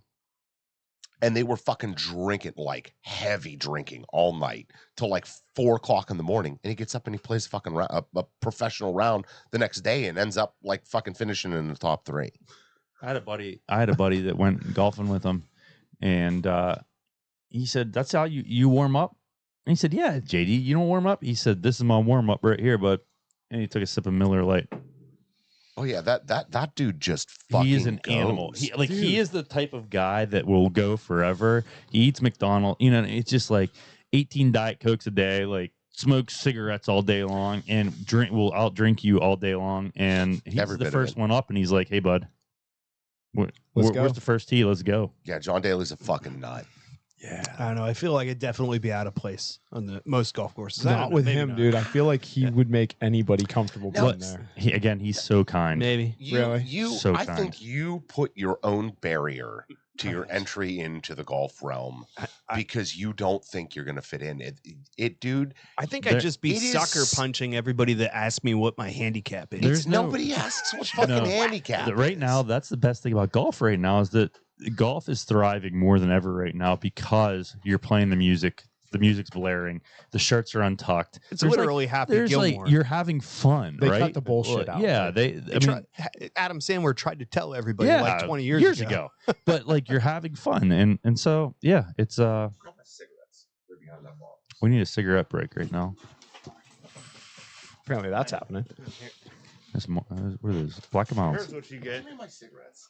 and they were fucking drinking, like heavy drinking all night till like 4 o'clock in the morning. And he gets up and he plays fucking a professional round the next day and ends up like fucking finishing in the top 3. I had a buddy that went golfing with him, and he said, "That's how you warm up." And he said, "Yeah, JD, you don't warm up." He said, "This is my warm up right here, bud." And he took a sip of Miller Lite. Oh yeah, that dude just fucking He is an goes. animal. He is the type of guy that will go forever. He eats McDonald's. You know, it's just like 18 Diet Cokes a day. Like smokes cigarettes all day long and will outdrink you all day long. And he's Every bit the of first it. one up, and he's like, "Hey, bud, Let's go." where's the first tee? Let's go." Yeah, John Daly's a fucking nut. Yeah. I don't know. I feel like it'd definitely be out of place on the most golf courses. I Not don't know, with maybe him, not. dude. I feel like he would make anybody comfortable No, being there. He's so kind. Maybe. You So I kind. think you put your own barrier to your entry into the golf realm because you don't think you're going to fit in. It dude, I think I'd just be it is- sucker punching everybody that asks me what my handicap is. There's no- nobody asks what fucking handicap. Right is. now, that's the best thing about golf right now is that golf is thriving more than ever right now because you're playing the music. The music's blaring. The shirts are untucked. It's There's literally Happy there's Gilmore. like you're having fun, They right? cut the bullshit out. Yeah, Adam Sandler tried to tell everybody like 20 years ago. But like you're having fun, and so yeah, it's we need a cigarette break right now. Apparently that's happening. What are those? Black and Miles. what you get. my cigarettes.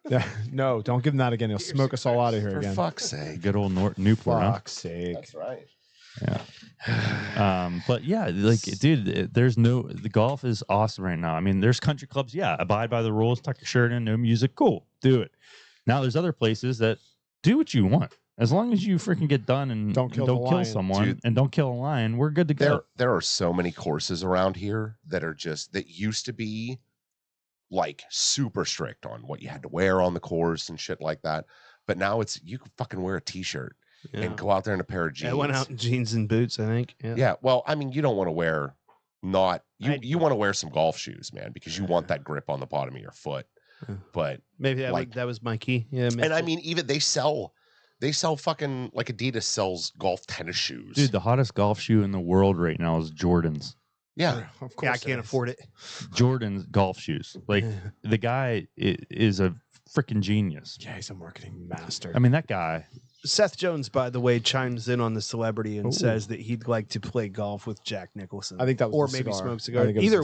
Yeah. No, don't give him that again. He'll smoke us all out of here For again. fuck's sake. Good old Newport. Huh? Fuck's sake. That's right. But yeah, like, dude, the golf is awesome right now. I mean, there's country clubs. Yeah, abide by the rules, tuck your shirt in, no music. Cool, do it. Now there's other places that do what you want. As long as you freaking get done and Don't kill the don't kill lion. someone Dude. and don't kill a lion, we're good to go. There are so many courses around here that used to be like super strict on what you had to wear on the course and shit like that. But now it's you can fucking wear a t-shirt and go out there in a pair of jeans. I went out in jeans and boots, I think. Yeah. Well, I mean, you don't want to wear you want to wear some golf shoes, man, because you want that grip on the bottom of your foot. But Maybe like- that was my key. Yeah, and I mean, even they sell fucking like Adidas sells golf tennis shoes. Dude, the hottest golf shoe in the world right now is Jordans. Yeah. Of course. yeah, I can't afford it. Jordan's golf shoes. Like the guy is a freaking genius. Yeah, he's a marketing master. I mean, that guy. Seth Jones, by the way, chimes in on the celebrity and Ooh. says that he'd like to play golf with Jack Nicholson. I think that was or the maybe cigar. smoke I cigar. think it was the Either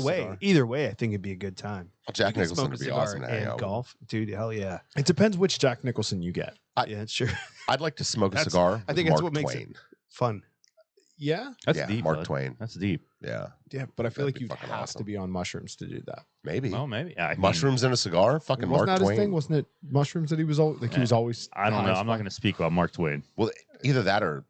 cigar. way, I think it'd be a good time. Jack You can Nicholson smoke a would be cigar awesome to hang and out with. golf, dude. Hell yeah, It depends which Jack Nicholson you get. yeah, sure. I'd like to smoke a That's- cigar. I think with that's Mark what makes Twain. it fun. Yeah. That's Yeah, deep. Mark bud. Twain. That's deep. Yeah, Yeah, but I feel That'd like be you'd fucking have awesome. to be on mushrooms to do that. maybe. Oh, maybe. I mean, Mushrooms in a cigar. Fucking Wasn't Mark that Twain. his thing? Wasn't it mushrooms that he was always like? He was always. I don't know. high I'm not going to speak about Mark Twain. Well, either that or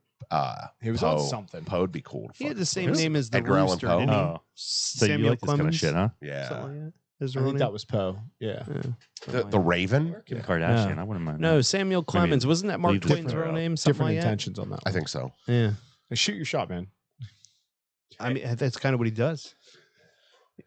He was Poe. on something. Poe would be cool. To He had fucking the same smoke. name as the Edgar Allan rooster, Poe. didn't he? Oh, so you Samuel like this kind of Clemens? shit, huh? Yeah, Something like that. Is I the think real that name? was Poe. Yeah. the Raven. Kim Kardashian. I wouldn't mind. No, that. Samuel Clemens. Wasn't that Mark leave the Twain's different- real name? Something Different like that? intentions on that. I one. think so. Yeah. Hey, shoot your shot, man. I mean, that's kind of what he does.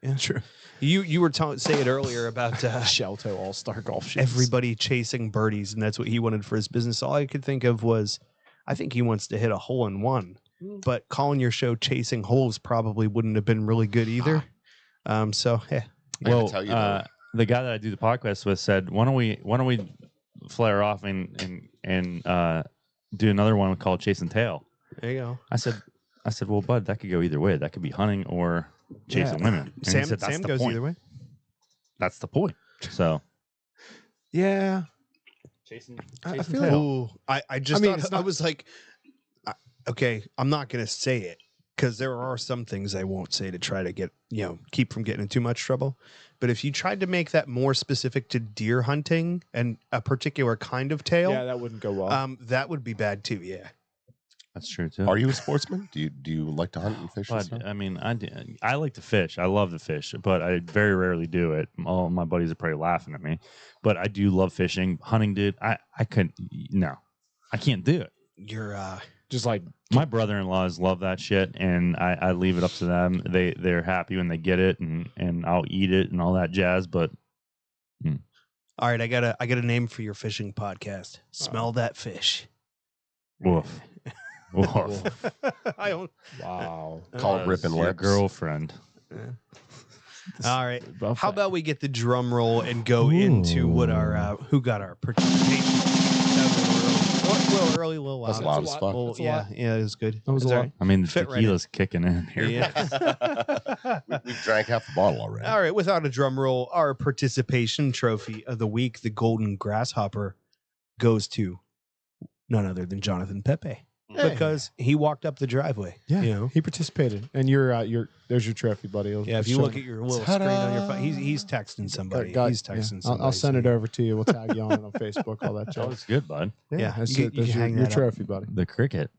Yeah, True. You were saying earlier about Shelto All-Star Golf Shoes. everybody chasing birdies, and that's what he wanted for his business. All I could think of was, I think he wants to hit a hole in one, but calling your show Chasing Holes probably wouldn't have been really good either. So, I gotta Well, tell you, though, the guy that I do the podcast with said, "Why don't we flare off and do another one called Chasing Tail?" there you go. I said, well, bud, that could go either way. That could be hunting or chasing women. And he Sam, said, that's Sam the goes point. either way. That's the point. So Yeah. chasing I feel tail. like- Ooh, I just mean, thought, it's I not- was like, okay, I'm not going to say it because there are some things I won't say to try to get, keep from getting in too much trouble. But if you tried to make that more specific to deer hunting and a particular kind of tail, Yeah, that wouldn't go well. that would be bad too. Yeah. That's true too. are you a sportsman? Do you like to hunt and fish? And But stuff? I mean, I like to fish. I love to fish, but I very rarely do it. All my buddies are probably laughing at me, but I do love fishing. Hunting, dude, I couldn't. No, I can't do it. You're Just like My brother-in-laws love that shit, and I leave it up to them. They're happy when they get it, and I'll eat it and all that jazz. But all right. I got a name for your fishing podcast. Smell that fish. woof, woof. I don't. wow. Call it ripping Your lips. girlfriend. All right. Buffet. How about we get the drum roll and go into what our who got our participation? A little early, a little loud. That's loud as That's a fuck. lot. Well, That's a yeah, lot. yeah, it was good. That was It's a all lot. right. I mean, the Fit right tequila's kicking in here. Yeah. we drank half the bottle already. All right. Without a drum roll, our participation trophy of the week, the Golden Grasshopper, goes to none other than Jonathan Pepe because he walked up the driveway. Yeah, You know? he participated, and there's your trophy, buddy. Yeah, if you look at your little screen on your phone, he's texting somebody. He's texting somebody. I'll send it over to you. We'll tag you on it on Facebook. All that That jazz. was good, bud. Yeah, that's, you it. can That's hang your that up. trophy, buddy. The cricket.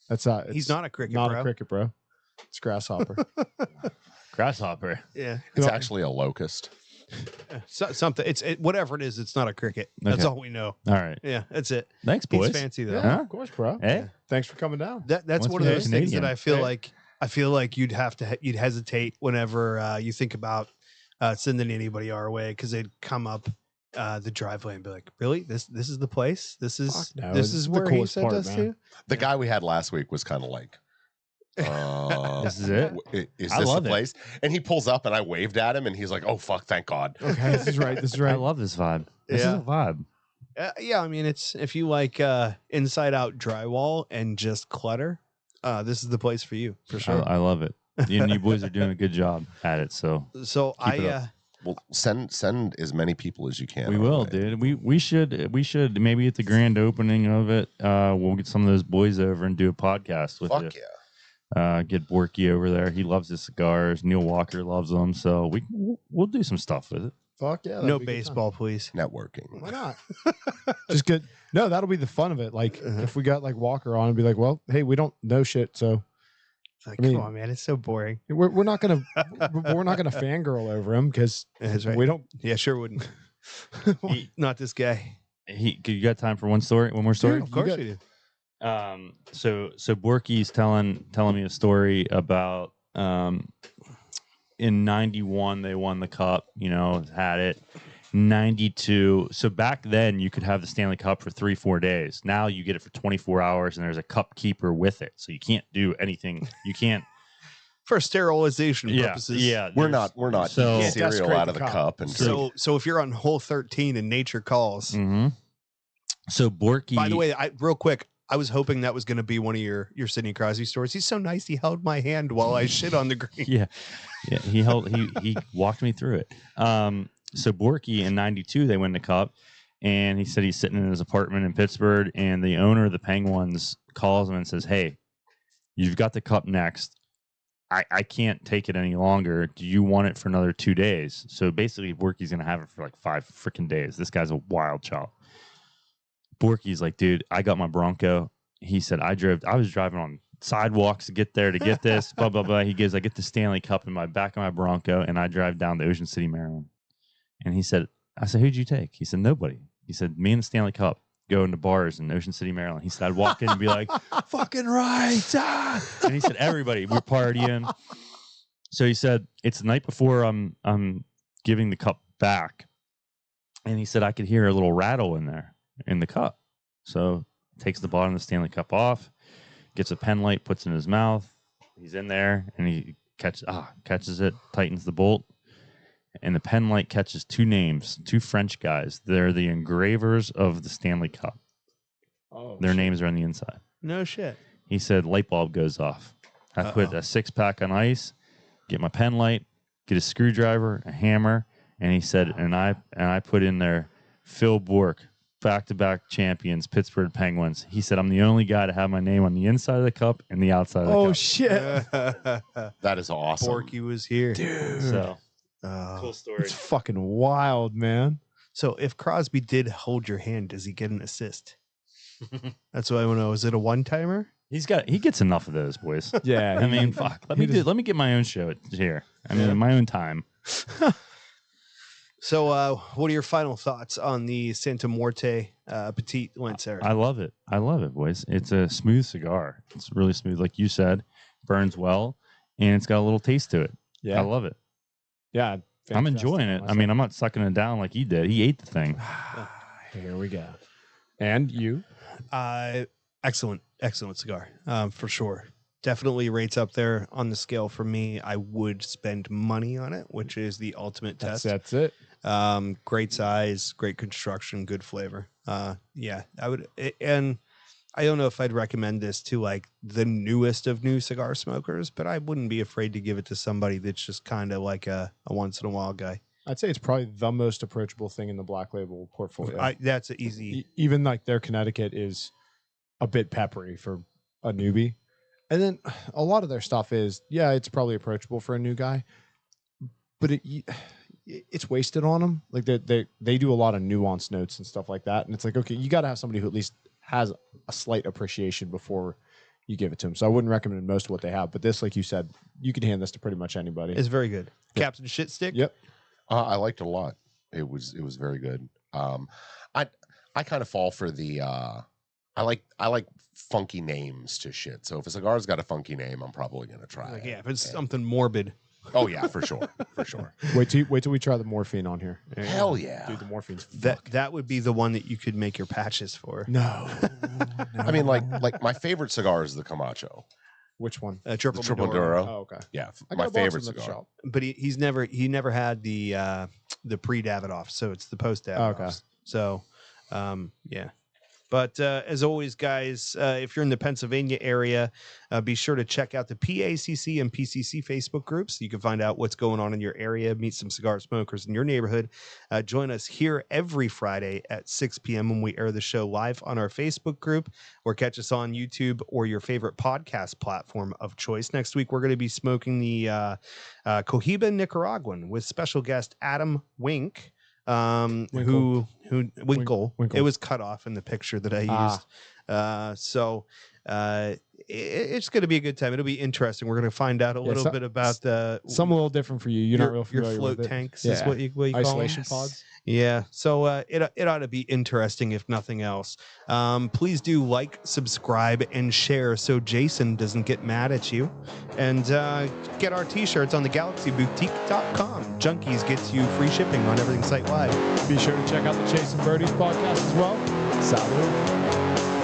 That's He's not a cricket, not bro. a cricket, bro. It's grasshopper. Grasshopper. Yeah, It's actually a locust. something. It's whatever it is. It's not a cricket. That's Okay. all we know. All right. Yeah, that's it. Thanks, He's boys. fancy though. Yeah, Huh? of course, bro. Hey, Thanks for coming down. That's Once one of we those get things that Canadian. I feel like you'd have to you'd hesitate whenever you think about sending anybody our way because they'd come up the driveway and be like, "Really? This is the place? This is Fuck no, this it's is the where he coolest sent part, us man. to." The guy we had last week was kind of like, This is it? Is I this the love it. place? And he pulls up and I waved at him and he's like, oh, fuck, thank God. Okay, this is right. This is I right. love this vibe. This Yeah. is a vibe. Yeah, I mean, it's if you like inside out drywall and just clutter, this is the place for you for sure. I love it. You and you boys are doing a good job at it. So So Keep it up. Well, send as many people as you can. we our will, way. dude. We should maybe at the grand opening of it, we'll get some of those boys over and do a podcast with Fuck you. yeah. Get Borky over there. He loves his cigars. Neil Walker loves them. So we'll do some stuff with it. Fuck yeah. no that'd be a good time. baseball, please. Networking. Why not? Just good. No, that'll be the fun of it. Like Uh-huh. if we got like Walker on and be like, well, hey, we don't know shit, so It's like, I mean- come on, man, it's so boring. we're not gonna fangirl over him because That's right. we don't. Yeah, sure wouldn't. Not this guy. You got time for one more story? Yeah. Of course got- we do. So Borky's telling me a story about in 91 they won the cup, had it. 92. So back then you could have the Stanley Cup for 3-4 days. Now you get it for 24 hours and there's a cup keeper with it. So you can't do anything. You can't For sterilization purposes. Yeah. We're there's- not so- eating Can't cereal desecrate out the of the cup. cup and So if you're on hole 13 and nature calls, Mhm. So Borky, by the way, real quick, I was hoping that was going to be one of your Sidney Crosby stories. He's so nice. He held my hand while I shit on the green. yeah, he walked me through it. So Borky in 92 they win the cup, and he said he's sitting in his apartment in Pittsburgh, and the owner of the Penguins calls him and says, "Hey, you've got the cup next. I can't take it any longer. Do you want it for another 2 days?" So basically, Borky's gonna have it for like 5 freaking days. This guy's a wild child. Borky's like, dude, I got my Bronco. He said, I was driving on sidewalks to get there to get this, blah, blah, blah. He goes, I get the Stanley Cup in my back of my Bronco, and I drive down to Ocean City, Maryland. And he said, I said, who'd you take? He said, nobody. He said, me and the Stanley Cup. go into bars in Ocean City, Maryland. He said I'd walk in and be like, "Fucking right!" And he said everybody, we're partying. So he said it's the night before I'm giving the cup back, and he said I could hear a little rattle in there in the cup. So takes the bottom of the Stanley Cup off, gets a pen light, puts it in his mouth. He's in there, and he catches it, tightens the bolt. And the pen light catches two names, two French guys. They're the engravers of the Stanley Cup. Oh, Their names are on the inside. No shit. He said light bulb goes off. I put a 6-pack on ice, get my pen light, get a screwdriver, a hammer, and he said, and I put in there Phil Bourque, back-to-back champions, Pittsburgh Penguins. He said I'm the only guy to have my name on the inside of the cup and the outside of the cup. Oh shit! That is awesome. Borky was here. Dude. So Oh. cool story. It's fucking wild, man. So if Crosby did hold your hand, does he get an assist? That's what I want to know. Is it a one-timer? He gets enough of those, boys. Yeah. I mean, fuck. Let me get my own show here. I mean, in my own time. So, what are your final thoughts on the Santa Morte Petite Lancero? I love it. I love it, boys. It's a smooth cigar. It's really smooth, like you said. Burns well, and it's got a little taste to it. Yeah. I love it. Yeah. I'm enjoying it. I mean, I'm not sucking it down like he did. He ate the thing. Here we go. And you? Excellent cigar, for sure. Definitely rates up there on the scale for me. I would spend money on it, which is the ultimate test. That's it. Great size, great construction, good flavor. Yeah, I would. And I don't know if I'd recommend this to like the newest of new cigar smokers, but I wouldn't be afraid to give it to somebody that's just kind of like a once in a while guy. I'd say it's probably the most approachable thing in the Black Label portfolio. That's an easy. Even like their Connecticut is a bit peppery for a newbie. And then a lot of their stuff is, yeah, it's probably approachable for a new guy, but it's wasted on them. Like they do a lot of nuanced notes and stuff like that. And it's like, okay, you got to have somebody who at least has a slight appreciation before you give it to them. So I wouldn't recommend most of what they have, but this, like you said, you could hand this to pretty much anybody. It's very good. Captain Shit Stick. Yep. I liked it a lot. It was very good. I kind of fall for the I like funky names to shit. So if a cigar's got a funky name, I'm probably gonna try it. Yeah, if it's something morbid. Oh yeah, for sure, for sure. Wait till we try the morphine on here. Hell yeah, dude, the morphine's that would be the one that you could make your patches for. No. I mean, like my favorite cigar is the Camacho. Which one? Triple Maduro. Maduro. Oh, okay. Yeah, I my got a box favorite from the cigar. shop. But he never had the pre-Davidoff, so it's the post-Davidoff. Okay. So, yeah. But as always, guys, if you're in the Pennsylvania area, be sure to check out the PACC and PCC Facebook groups. You can find out what's going on in your area, meet some cigar smokers in your neighborhood. Join us here every Friday at 6 p.m. when we air the show live on our Facebook group, or catch us on YouTube or your favorite podcast platform of choice. Next week, we're going to be smoking the Cohiba Nicaraguan with special guest Adam Wink. Winkle. It was cut off in the picture that I used. So it's going to be a good time. It'll be interesting. We're going to find out a little bit about some a little different for you. You're not real familiar your float with it. tanks is what you call isolation them? pods. Yeah. So it ought to be interesting if nothing else. Please do like, subscribe, and share so Jason doesn't get mad at you. And get our t-shirts on the galaxyboutique.com. Junkies gets you free shipping on everything site-wide. Be sure to check out the Chase and Birdies podcast as well. Salud.